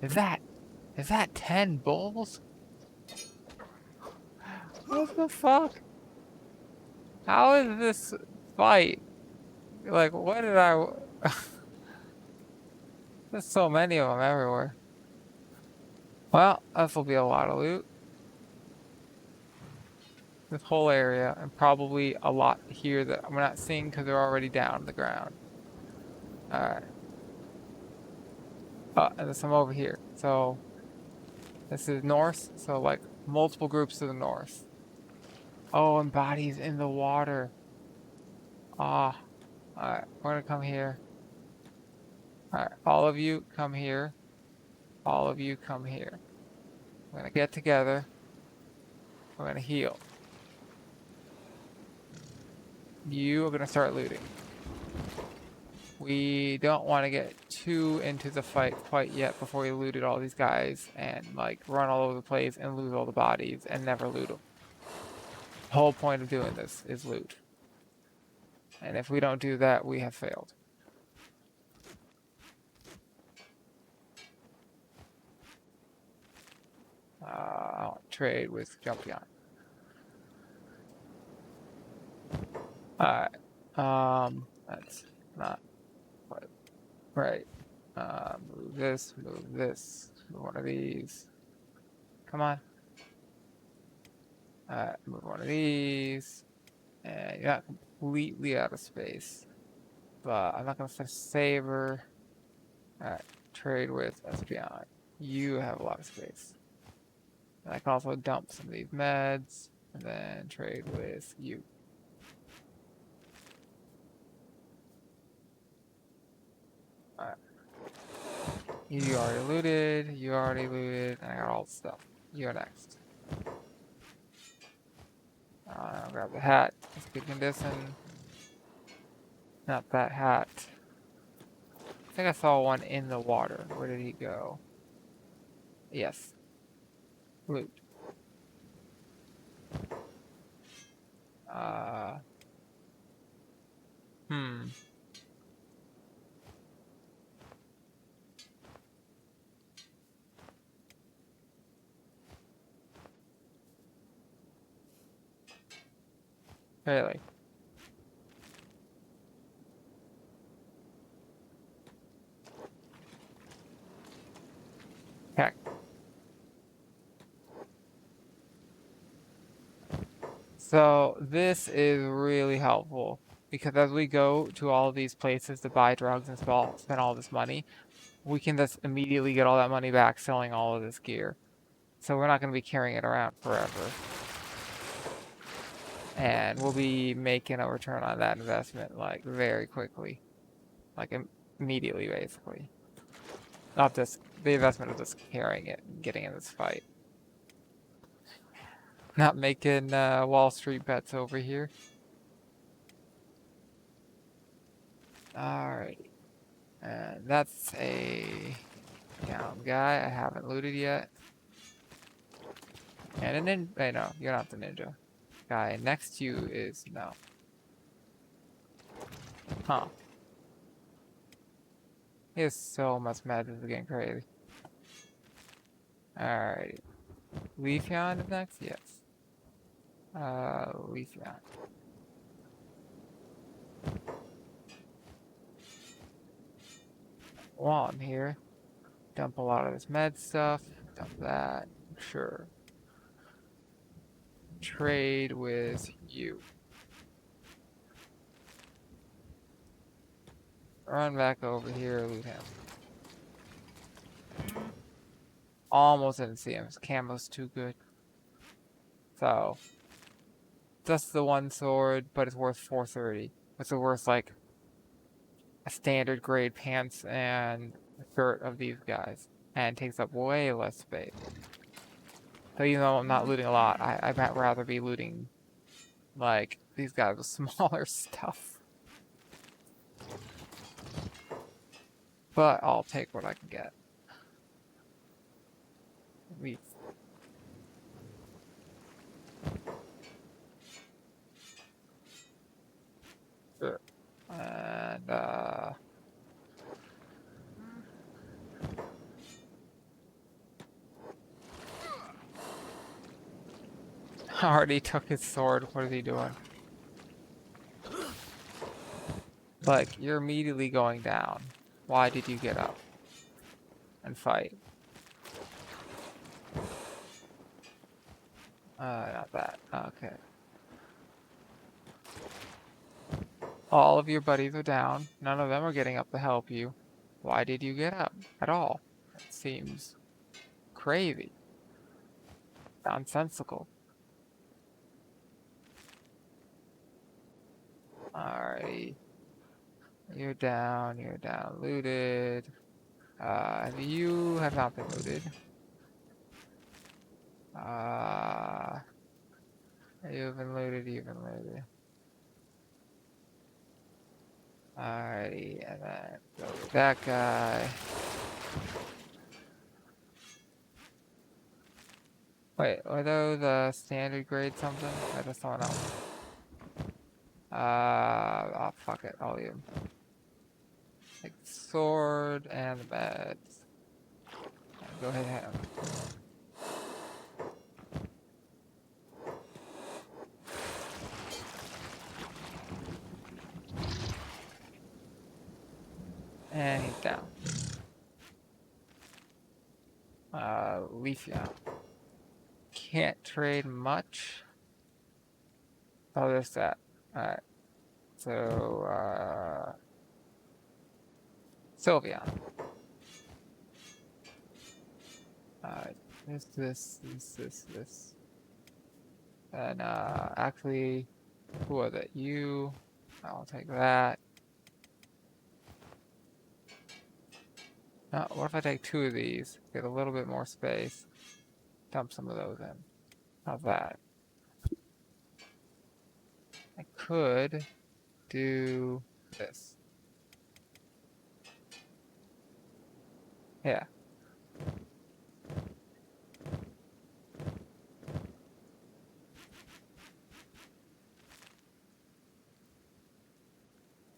Is that 10 bulls? What the fuck? How is this fight? Like, what did I... There's so many of them everywhere. Well, this will be a lot of loot. This whole area, and probably a lot here that I'm not seeing because they're already down on the ground. Alright. And there's some over here. So, this is north, so like multiple groups to the north. Oh, and bodies in the water. Ah. Alright, we're gonna come here. Alright, all of you come here. All of you come here. We're gonna get together. We're gonna heal. You are gonna start looting. We don't want to get too into the fight quite yet before we looted all these guys and like run all over the place and lose all the bodies and never loot them. The whole point of doing this is loot. And if we don't do that, we have failed. I'll trade with Jumpion. Alright. That's not quite right. Move this, move one of these. Come on. Move one of these. And you're not completely out of space. But I'm not gonna say saber. Alright, trade with Espion. You have a lot of space. And I can also dump some of these meds, and then trade with you. Alright. You already looted, and I got all the stuff. You're next. I'll grab the hat. It's good condition. Not that hat. I think I saw one in the water. Where did he go? Yes. Loot. Really? Heck. So this is really helpful because as we go to all of these places to buy drugs and spend all this money, we can just immediately get all that money back selling all of this gear. So we're not going to be carrying it around forever. And we'll be making a return on that investment, like, very quickly. Like, immediately, basically. Not just the investment of just carrying it and getting in this fight. Not making Wall Street bets over here. Alrighty. And that's a down guy I haven't looted yet. And a ninja. Hey, no, you're not the ninja. Guy next to you is no. Huh. He has so much magic, it's getting crazy. Alrighty. Leviathan is next? Yes. Leviathan. While I'm here, dump a lot of this med stuff. Dump that. Sure. Trade with you. Run back over here, loot him. Almost didn't see him. His camo's too good. So, just the one sword, but it's worth 430. It's worth like a standard grade pants and shirt of these guys. And takes up way less space. So even though I'm not looting a lot, I'd rather be looting like these guys with smaller stuff. But I'll take what I can get. Leave. Sure. And already took his sword. What is he doing? Like, you're immediately going down. Why did you get up and fight? Not that. Okay. All of your buddies are down. None of them are getting up to help you. Why did you get up at all? It seems crazy. Nonsensical. Alright. You're down, looted. You have not been looted. You've been looted. Alrighty, and then go with that guy. Wait, are those standard grade something? I just don't know. Oh, fuck it, I'll leave them. Take the sword and the meds. Go ahead and have them. And he's down. Leafy out. Can't trade much. Oh, there's that. Alright. So, Sylvia. This. And, actually, who was it? You. I'll take that. Now, what if I take 2 of these? Get a little bit more space. Dump some of those in. How's that? I could do this. Yeah.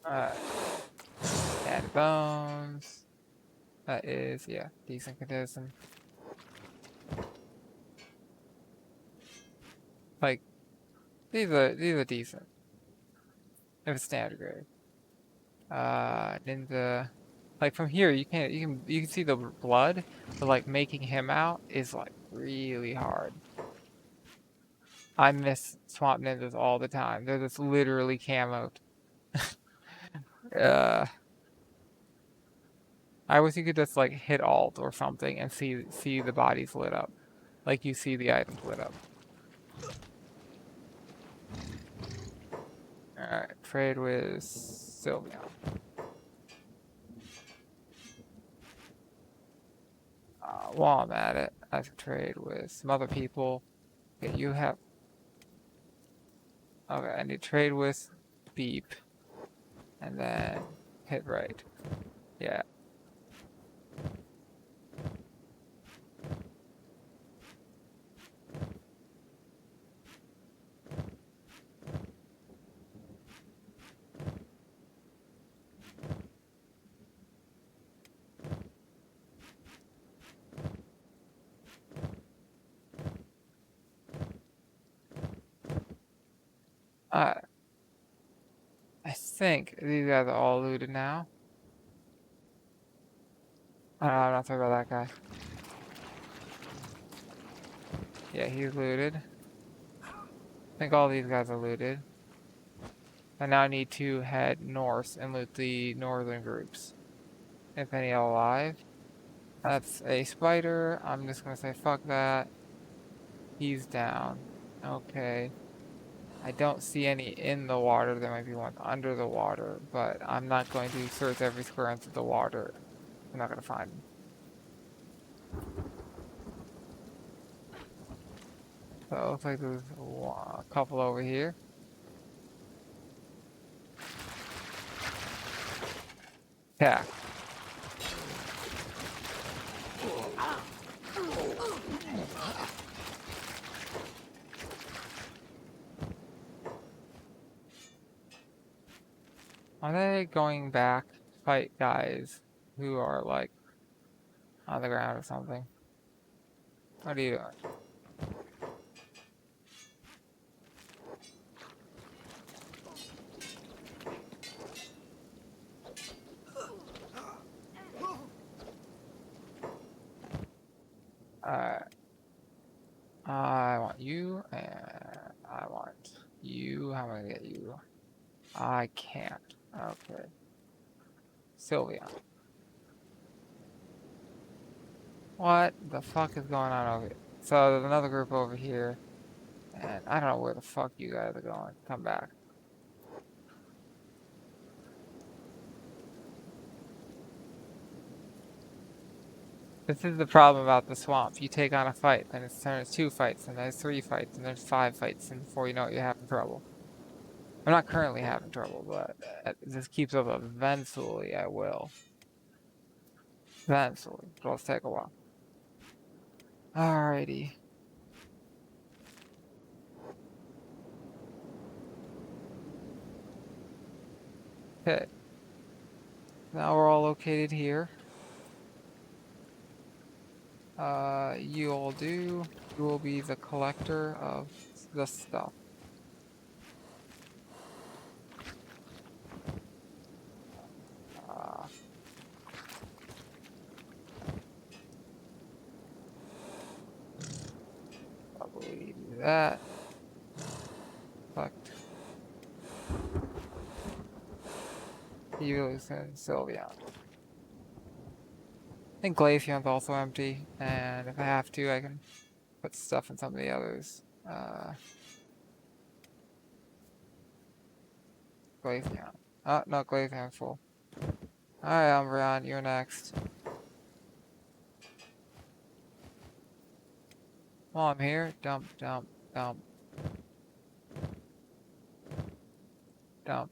Alright. Add bones. That is, yeah, decent condition. Like, these are decent. If it's standard grade. Ninja. Like from here, you can see the blood, but like making him out is like really hard. I miss swamp ninjas all the time. They're just literally camoed. I wish you could just like hit alt or something and see the bodies lit up. like you see the items lit up. Alright, trade with Sylvia. While I'm at it, I can trade with some other people. Okay, you have... Okay, I need to trade with Beep. And then hit right. Yeah. I think these guys are all looted now. I'm not talking about that guy. Yeah, he's looted. I think all these guys are looted. I now need to head north and loot the northern groups. If any are alive. That's a spider. I'm just gonna say fuck that. He's down. Okay. I don't see any in the water. There might be one under the water, but I'm not going to search every square inch of the water. I'm not gonna find him. So it looks like there's a couple over here. Yeah. Are they going back to fight guys who are like on the ground or something? What are you doing? Alright. I want you, and I want you. How am I gonna get you? I can't. Okay. Sylvia. What the fuck is going on over here? So there's another group over here, and I don't know where the fuck you guys are going. Come back. This is the problem about the swamp. You take on a fight, then it turns 2 fights, and there's 3 fights, and there's 5 fights, and before you know it, you're having trouble. I'm not currently having trouble, but this keeps up. Eventually, I will. Eventually. It'll take a while. Alrighty. Okay. Now we're all located here. You'll do. You will be the collector of the stuff. Probably do that. Collect. Helios and Sylveon. I think Glaceon's also empty, and if I have to, I can put stuff in some of the others. Glaceon. Oh, no, Glaceon's full. Alright, Umbreon, you're next. While I'm here, dump, dump, dump. Dump,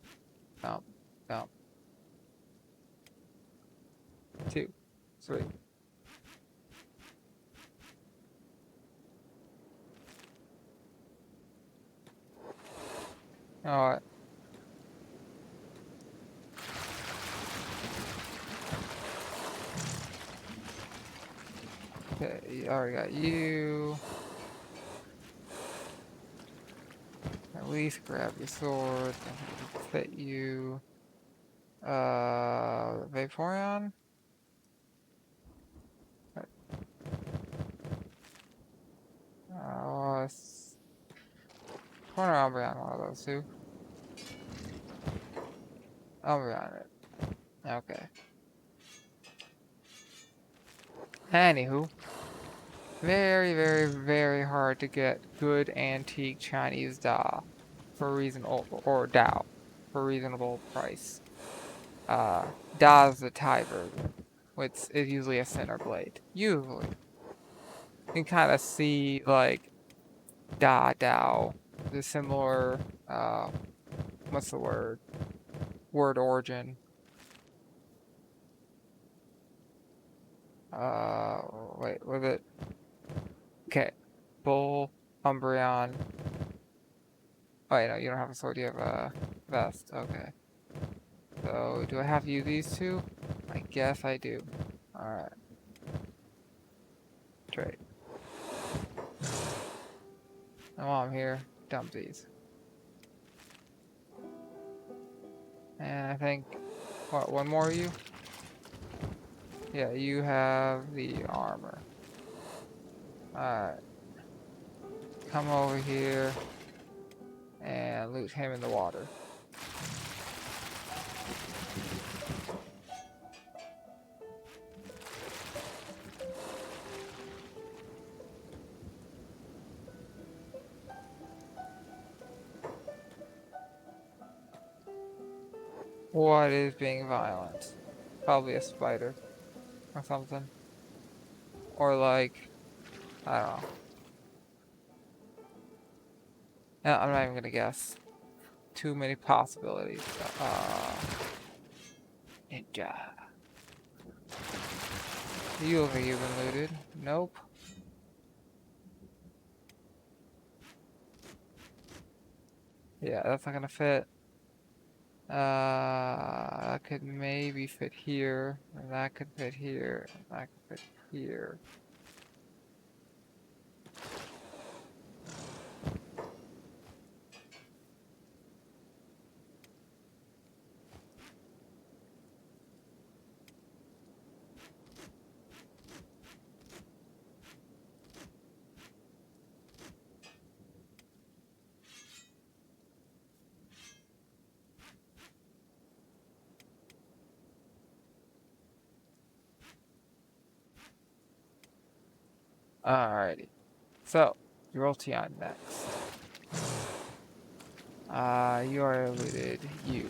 dump, dump. 2, 3. Alright. Okay, I already got you. At least grab your sword. Fit you. Vaporeon? Corner Umbreon, one of those two. Umbreon it. Okay. Anywho. Very, very, very hard to get good antique Chinese Da for reasonable or Dao for reasonable price. Da is the Thai version, which is usually a center blade. Usually, you can kind of see like Da Dao, the similar. What's the word? Word origin. Wait, was it? Okay, Bull, Umbreon. Oh, wait, no, you don't have a sword. You have a vest. Okay. So, do I have to use these two? I guess I do. Alright. Trade. And while I'm here, dump these. And I think, what, one more of you? Yeah, you have the armor. Alright. Come over here and loot him in the water. What is being violent? Probably a spider or something. Or like, I don't know. No, I'm not even gonna guess. Too many possibilities. Ninja. You over here been looted? Nope. Yeah, that's not gonna fit. That could maybe fit here, and that could fit here, and that could fit here. Alrighty. So, Jolteon next. You are eluded. You.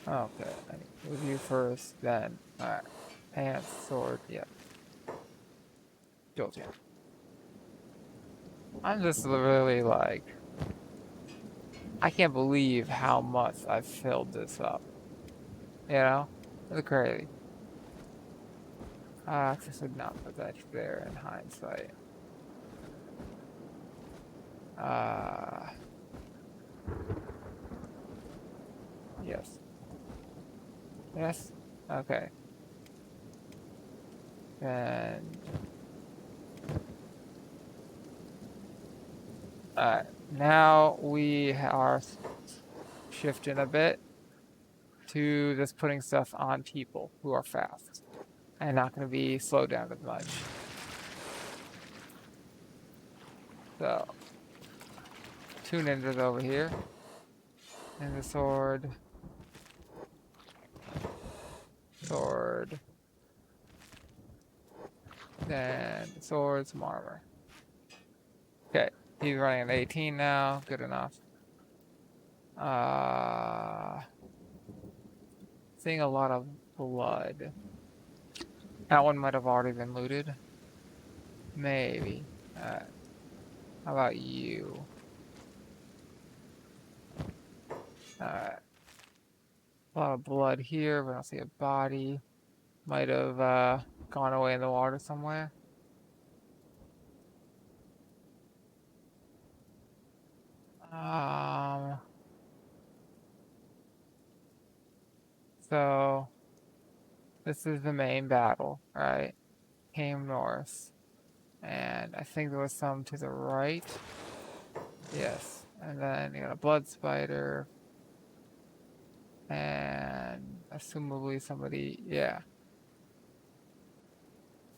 Okay, move you first, then. Alright. Pants, sword, yeah. Jolteon. I'm just really like, I can't believe how much I've filled this up. You know? It's crazy. I should not put that there in hindsight. Yes. Yes? Okay. And... Alright. Now we are shifting a bit to just putting stuff on people who are fast. And not going to be slowed down as much. So... Two ninjas over here. And the sword. Sword. Then sword, some armor. Okay, he's running an 18 now. Good enough. Seeing a lot of blood. That one might have already been looted. Maybe. How about you? Alright. A lot of blood here, but I don't see a body. Might have gone away in the water somewhere. So This is the main battle, right? Came north. And I think there was some to the right. Yes. And then you got a blood spider. And assumably somebody, yeah.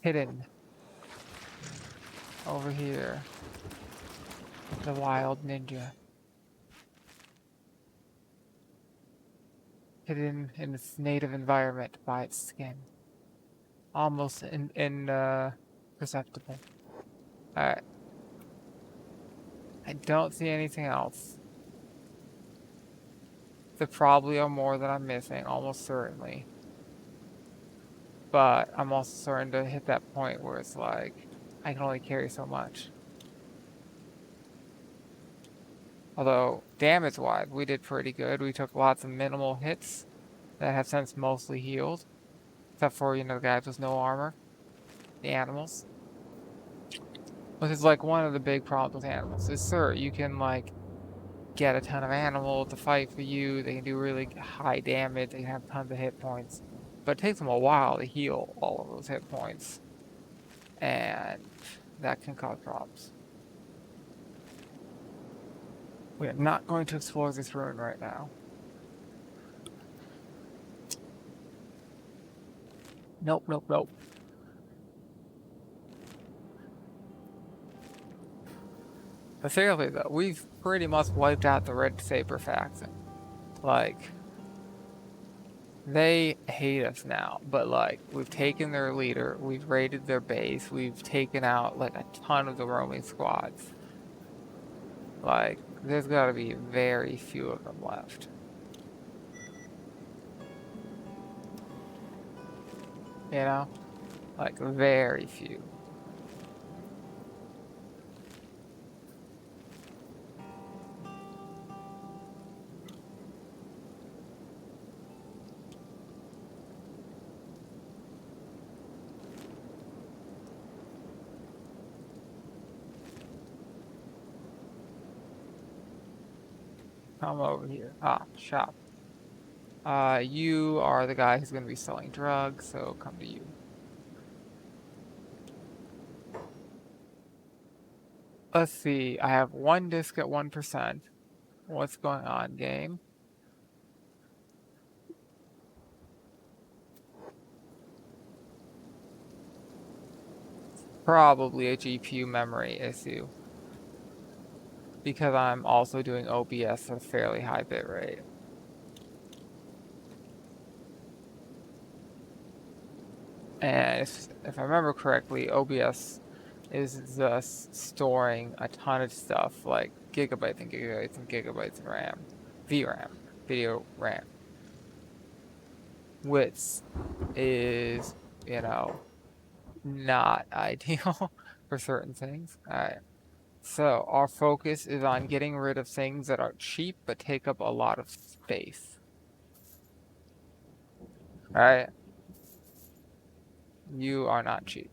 Hidden. Over here. The wild ninja. Hidden in its native environment by its skin. Almost perceptible. Alright. I don't see anything else. There probably are more that I'm missing, almost certainly. But I'm also starting to hit that point where it's like, I can only carry so much. Although, damage-wise, we did pretty good. We took lots of minimal hits that have since mostly healed. Except for, you know, the guys with no armor. The animals. Which is like one of the big problems with animals. Is, sir, you can like get a ton of animals to fight for you. They can do really high damage. They can have tons of hit points. But it takes them a while to heal all of those hit points. And that can cause problems. We are not going to explore this ruin right now. Nope, nope, nope. But seriously though, we've pretty much wiped out the Red Saber faction. Like, they hate us now, but like, we've taken their leader, we've raided their base, we've taken out like a ton of the roaming squads. Like, there's gotta be very few of them left. You know? Like, very few. Come over here. Ah, shop. You are the guy who's gonna be selling drugs, so come to you. Let's see, I have one disc at 1%. What's going on, game? Probably a GPU memory issue. Because I'm also doing OBS at a fairly high bitrate. And if I remember correctly, OBS is just storing a ton of stuff, like gigabytes and gigabytes and gigabytes of RAM. VRAM, video RAM. Which is, you know, not ideal for certain things. Alright. So, our focus is on getting rid of things that are cheap but take up a lot of space. Alright? You are not cheap.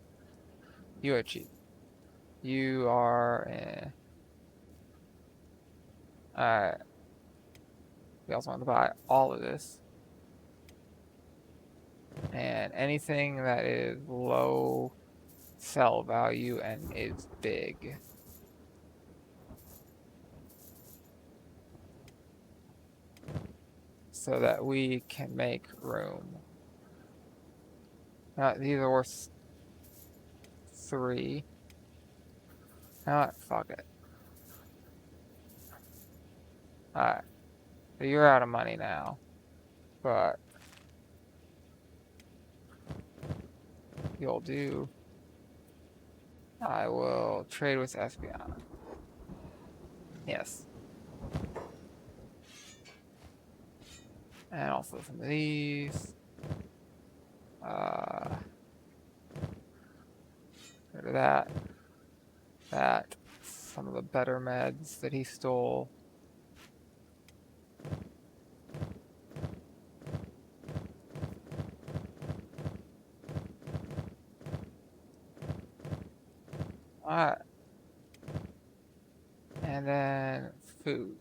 You are cheap. You are... Alright. We also want to buy all of this. And anything that is low sell value and is big. So that we can make room. These are worth 3. Fuck it. Alright. So you're out of money now. But you'll do. I will trade with Espion. Yes. And also some of these. Rid of that. That. Some of the better meds that he stole. Alright. And then food.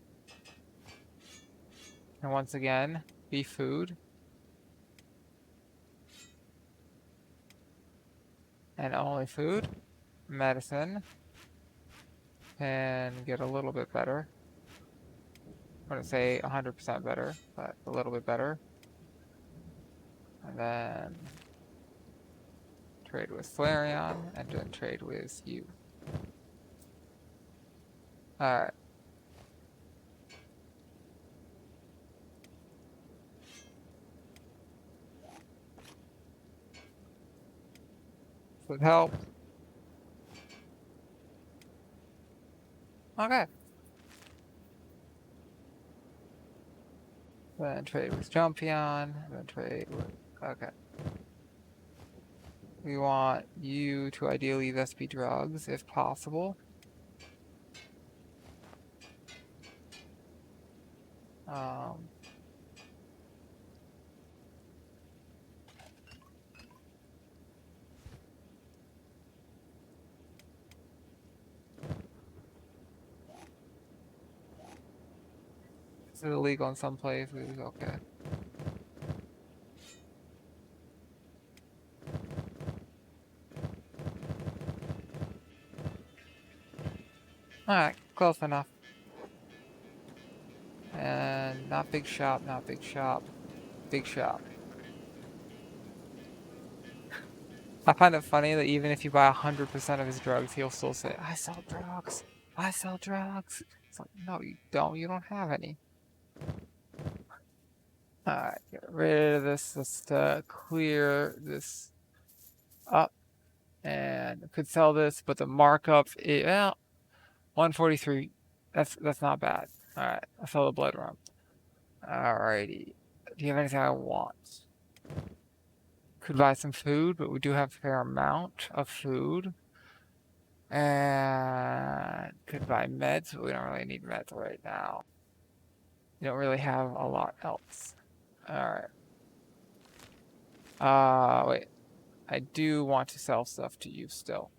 And once again, be food. And only food, medicine, and get a little bit better. I wouldn't say 100% better, but a little bit better. And then trade with Flareon, and then trade with you. Alright. Would help. Okay. Then trade with Jumpion, then trade with... Okay. We want you to ideally just be drugs, if possible. Is it illegal in some places? Okay. Alright, close enough. And not big shop, not big shop. Big shop. I find it funny that even if you buy 100% of his drugs, he'll still say, I sell drugs. I sell drugs. It's like, no, you don't. You don't have any. Alright, get rid of this just to clear this up. And could sell this, but the markup is, well, 143. That's not bad. Alright, I'll sell the blood rum. Alrighty. Do you have anything I want? Could buy some food, but we do have a fair amount of food. And could buy meds, but we don't really need meds right now. We don't really have a lot else. Alright. Wait. I do want to sell stuff to you still.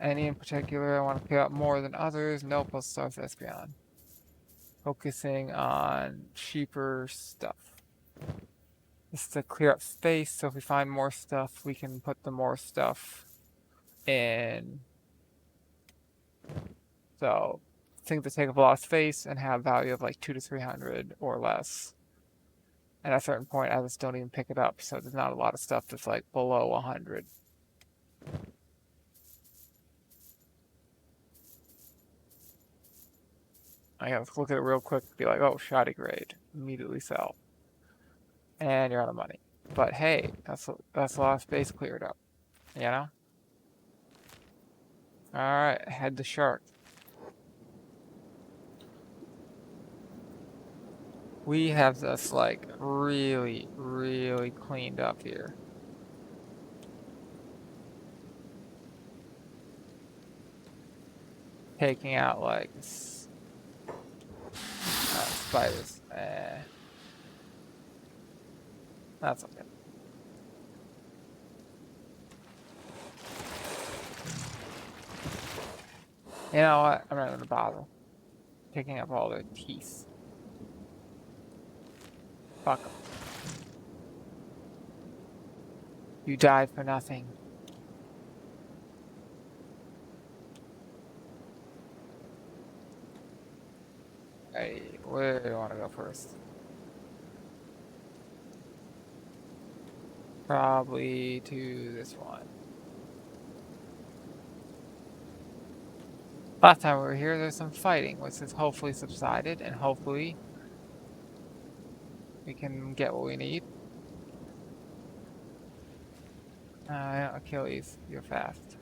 Any in particular I want to pick up more than others? Nope, I'll start with Espeon. Focusing on cheaper stuff. This is to clear up space, so if we find more stuff, we can put the more stuff in. So, things that take up a lot of space and have value of like 200 to 300 or less. And at a certain point, I just don't even pick it up, so there's not a lot of stuff that's like below 100. I gotta look at it real quick, be like, oh, shoddy grade, immediately sell. And you're out of money. But hey, that's a lot of space cleared up, you know? Alright, head to shark. We have this like really, really cleaned up here. Taking out like spiders. That's okay. You know what? I'm not gonna bother. Picking up all their teeth. Fuck 'em. You died for nothing. Hey, where do you want to go first? Probably to this one. Last time we were here, there's some fighting, which has hopefully subsided, and hopefully we can get what we need. Achilles, you're fast.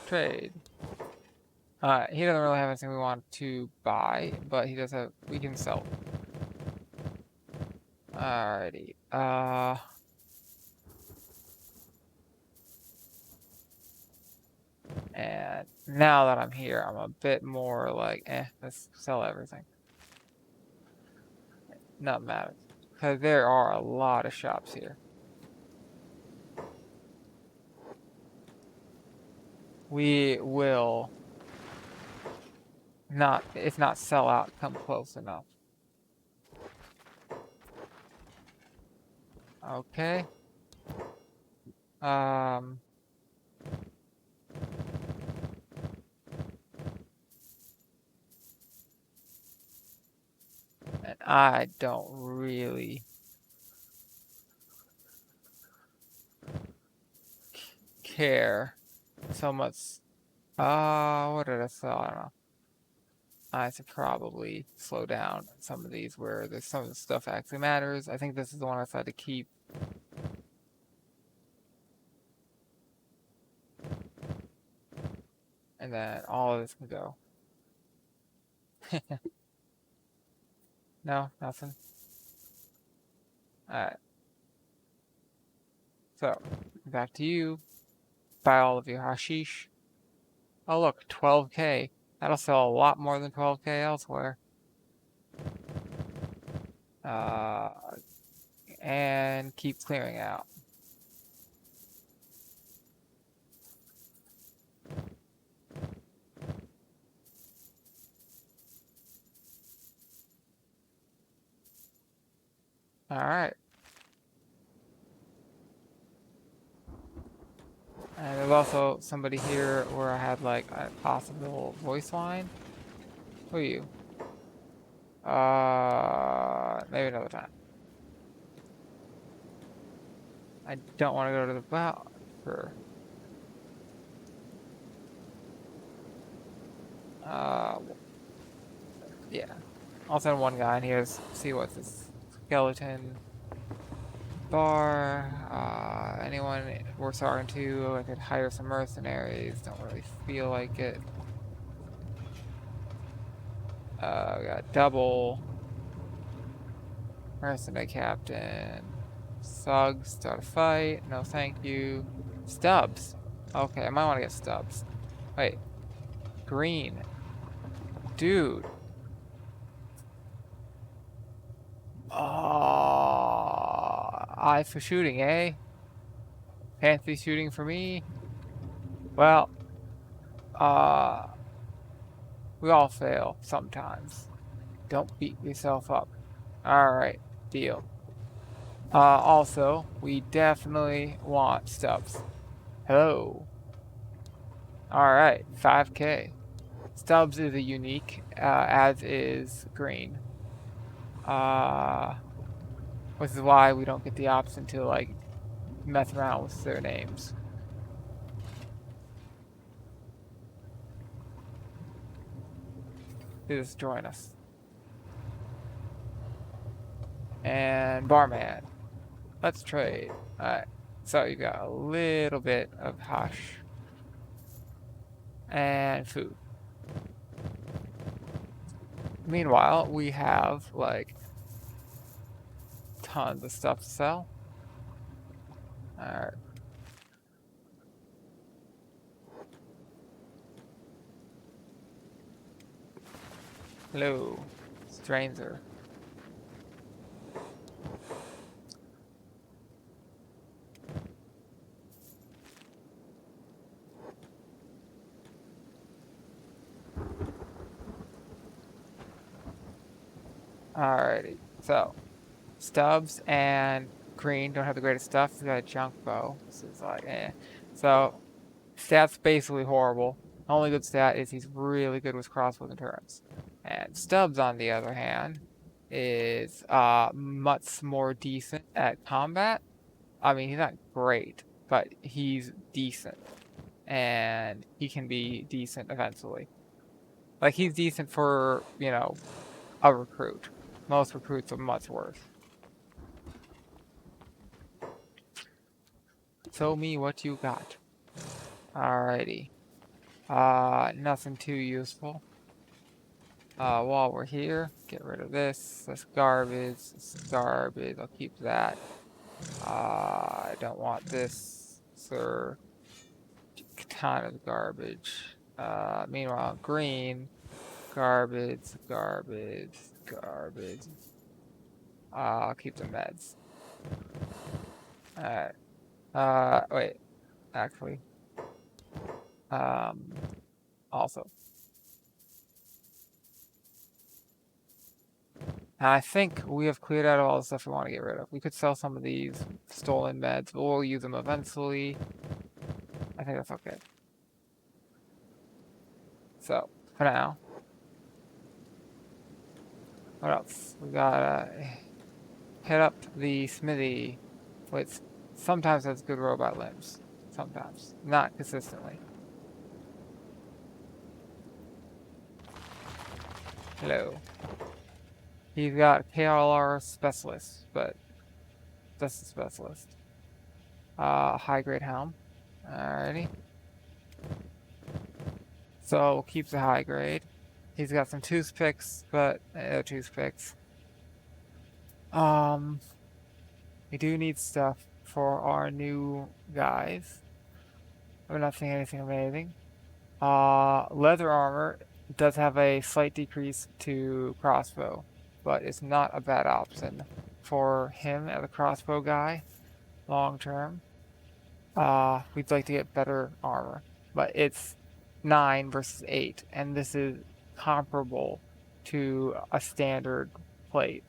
Trade. He doesn't really have anything we want to buy, but he does have, we can sell. Alrighty. And now that I'm here, I'm a bit more like, let's sell everything. Not matter. Because there are a lot of shops here. We will if not sell out, come close enough. Okay. And I don't really care so much. What did I sell? I don't know. I should probably slow down some of these where there's some of the stuff actually matters. I think this is the one I decided to keep. And then all of this can go. No, nothing. Alright. So, back to you. Buy all of your hashish. Oh look, 12k. That'll sell a lot more than 12k elsewhere. And keep clearing out. Alright. And there's also somebody here where I had like a possible voice line. Who are you? Maybe another time. I don't want to go to the vault for. Yeah. I'll send one guy in here to see what's this skeleton bar. Anyone we're talking to? I could hire some mercenaries. Don't really feel like it. We got double mercenary captain. Suggs, start a fight. No, thank you. Stubbs. Okay, I might want to get Stubbs. Wait. Green. Dude. Oh, eye for shooting, eh? Fancy shooting for me? Well, we all fail sometimes. Don't beat yourself up. Alright, deal. Also, we definitely want Stubbs. Hello. Alright, 5k. Stubbs is a unique, as is Green. Which is why we don't get the option to, like, mess around with their names. They just join us. And Barman. Let's trade. Alright. So you got a little bit of hash. And food. Meanwhile, we have, like, tons of stuff to sell. Alright. Hello, stranger. Alrighty, so Stubbs and Green don't have the greatest stuff. He's got a junk bow. This is like, eh. So stats basically horrible. Only good stat is he's really good with crossbows and turrets. And Stubbs, on the other hand, is much more decent at combat. I mean, he's not great, but he's decent. And he can be decent eventually. Like, he's decent for, you know, a recruit. Most recruits are much worse. Show me what you got. Alrighty. Nothing too useful. While we're here, get rid of this. That's garbage. This is garbage. I'll keep that. I don't want this, sir. Kind of garbage. Meanwhile, green. Garbage, garbage, garbage. I'll keep the meds. Alright. Wait. Actually. Also. And I think we have cleared out all the stuff we want to get rid of. We could sell some of these stolen meds, but we'll use them eventually. I think that's okay. So, for now. What else? We gotta hit up the smithy, which sometimes has good robot limbs. Sometimes. Not consistently. Hello. He's got KLR specialist, but that's a specialist. High grade helm. Alrighty. So keep the high grade. He's got some toothpicks, but toothpicks. We do need stuff for our new guys. I'm not seeing anything amazing. Leather armor does have a slight decrease to crossbow, but it's not a bad option for him as a crossbow guy long term. We'd like to get better armor, but it's 9 versus 8, and this is comparable to a standard plate,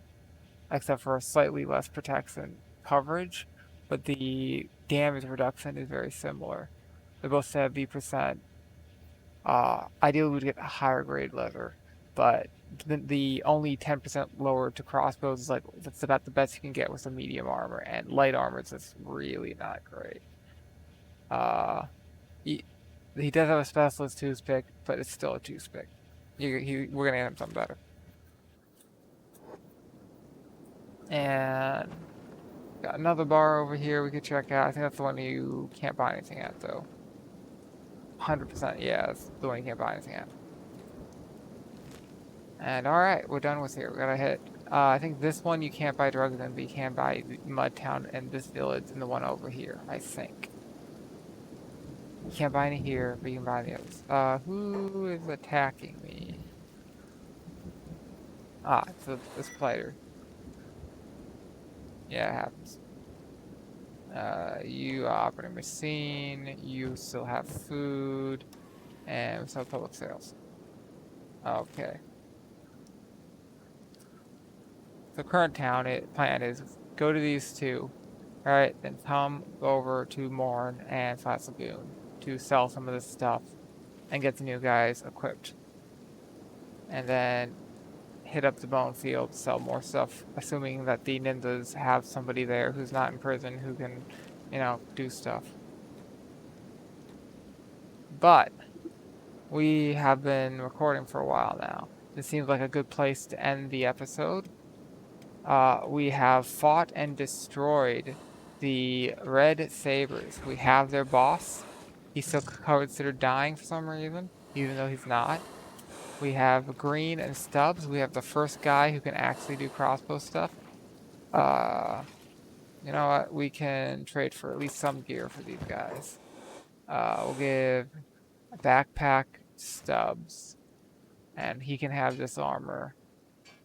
except for a slightly less protection coverage, but the damage reduction is very similar. They're both 70%. Ideally, we'd get a higher grade leather, but the only 10% lower to crossbows is like that's about the best you can get with some medium armor, and light armor is just really not great. He does have a specialist toothpick, but it's still a toothpick. We're gonna get him something better. And got another bar over here we could check out. I think that's the one you can't buy anything at, though. 100%, yeah, that's the one you can't buy anything at. And alright, we're done with here. We gotta hit. I think this one you can't buy drugs in, but you can buy Mud Town and this village and the one over here, I think. You can't buy any here, but you can buy the others. Who is attacking me? It's the spider. Yeah, it happens. You operating machine, you still have food, and we still have public sales. Okay. The current plan is go to these two, alright, then come over to Morn and Flat Lagoon to sell some of this stuff and get the new guys equipped. And then hit up the bone field, sell more stuff, assuming that the ninjas have somebody there who's not in prison who can, do stuff. But we have been recording for a while now. This seems like a good place to end the episode. We have fought and destroyed the red sabers. We have their boss. He's still considered dying for some reason, even though he's not. We have Green and Stubbs. We have the first guy who can actually do crossbow stuff. You know what? We can trade for at least some gear for these guys. We'll give a backpack Stubbs, and he can have this armor.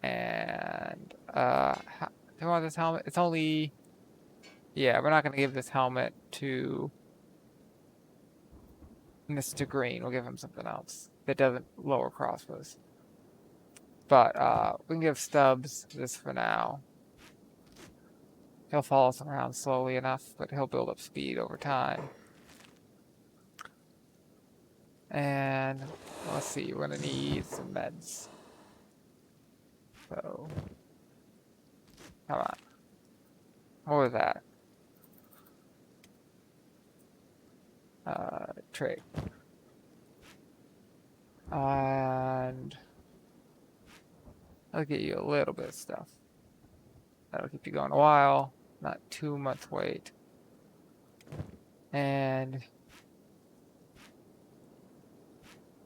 And do you want this helmet? It's only, yeah, we're not gonna give this helmet to Mr. Green. We'll give him something else that doesn't lower crossbows. But we can give Stubbs this for now. He'll follow us around slowly enough, but he'll build up speed over time. And let's see, we're gonna need some meds. So, come on. What was that? Trade. And I'll get you a little bit of stuff. That'll keep you going a while. Not too much wait. And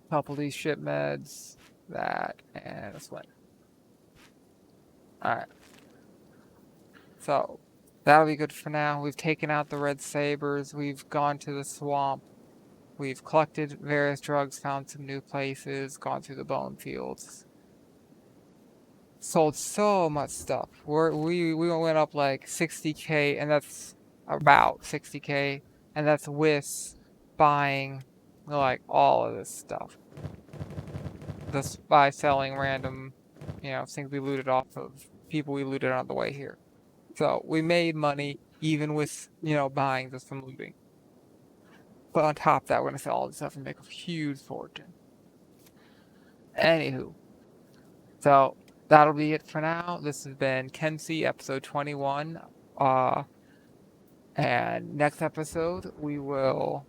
a couple of these ship meds. That and a swing. Alright. So that'll be good for now. We've taken out the red sabers. We've gone to the swamp. We've collected various drugs, found some new places, gone through the bone fields. Sold so much stuff. We went up like 60K, and that's about 60K, and that's with buying like all of this stuff. Just by selling random you know, things we looted off of people we looted on the way here. So we made money even with, you know, buying just from looting. But on top of that, we're gonna sell all this stuff and make a huge fortune. Anywho, so that'll be it for now. This has been Kenshi, episode 21. And next episode we will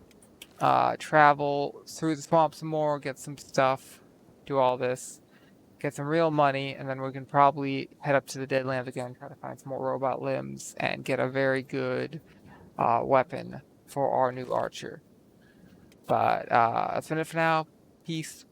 travel through the swamp some more, get some stuff, do all this, get some real money, and then we can probably head up to the Deadlands again, try to find some more robot limbs, and get a very good weapon for our new archer. But that's been it for now. Peace.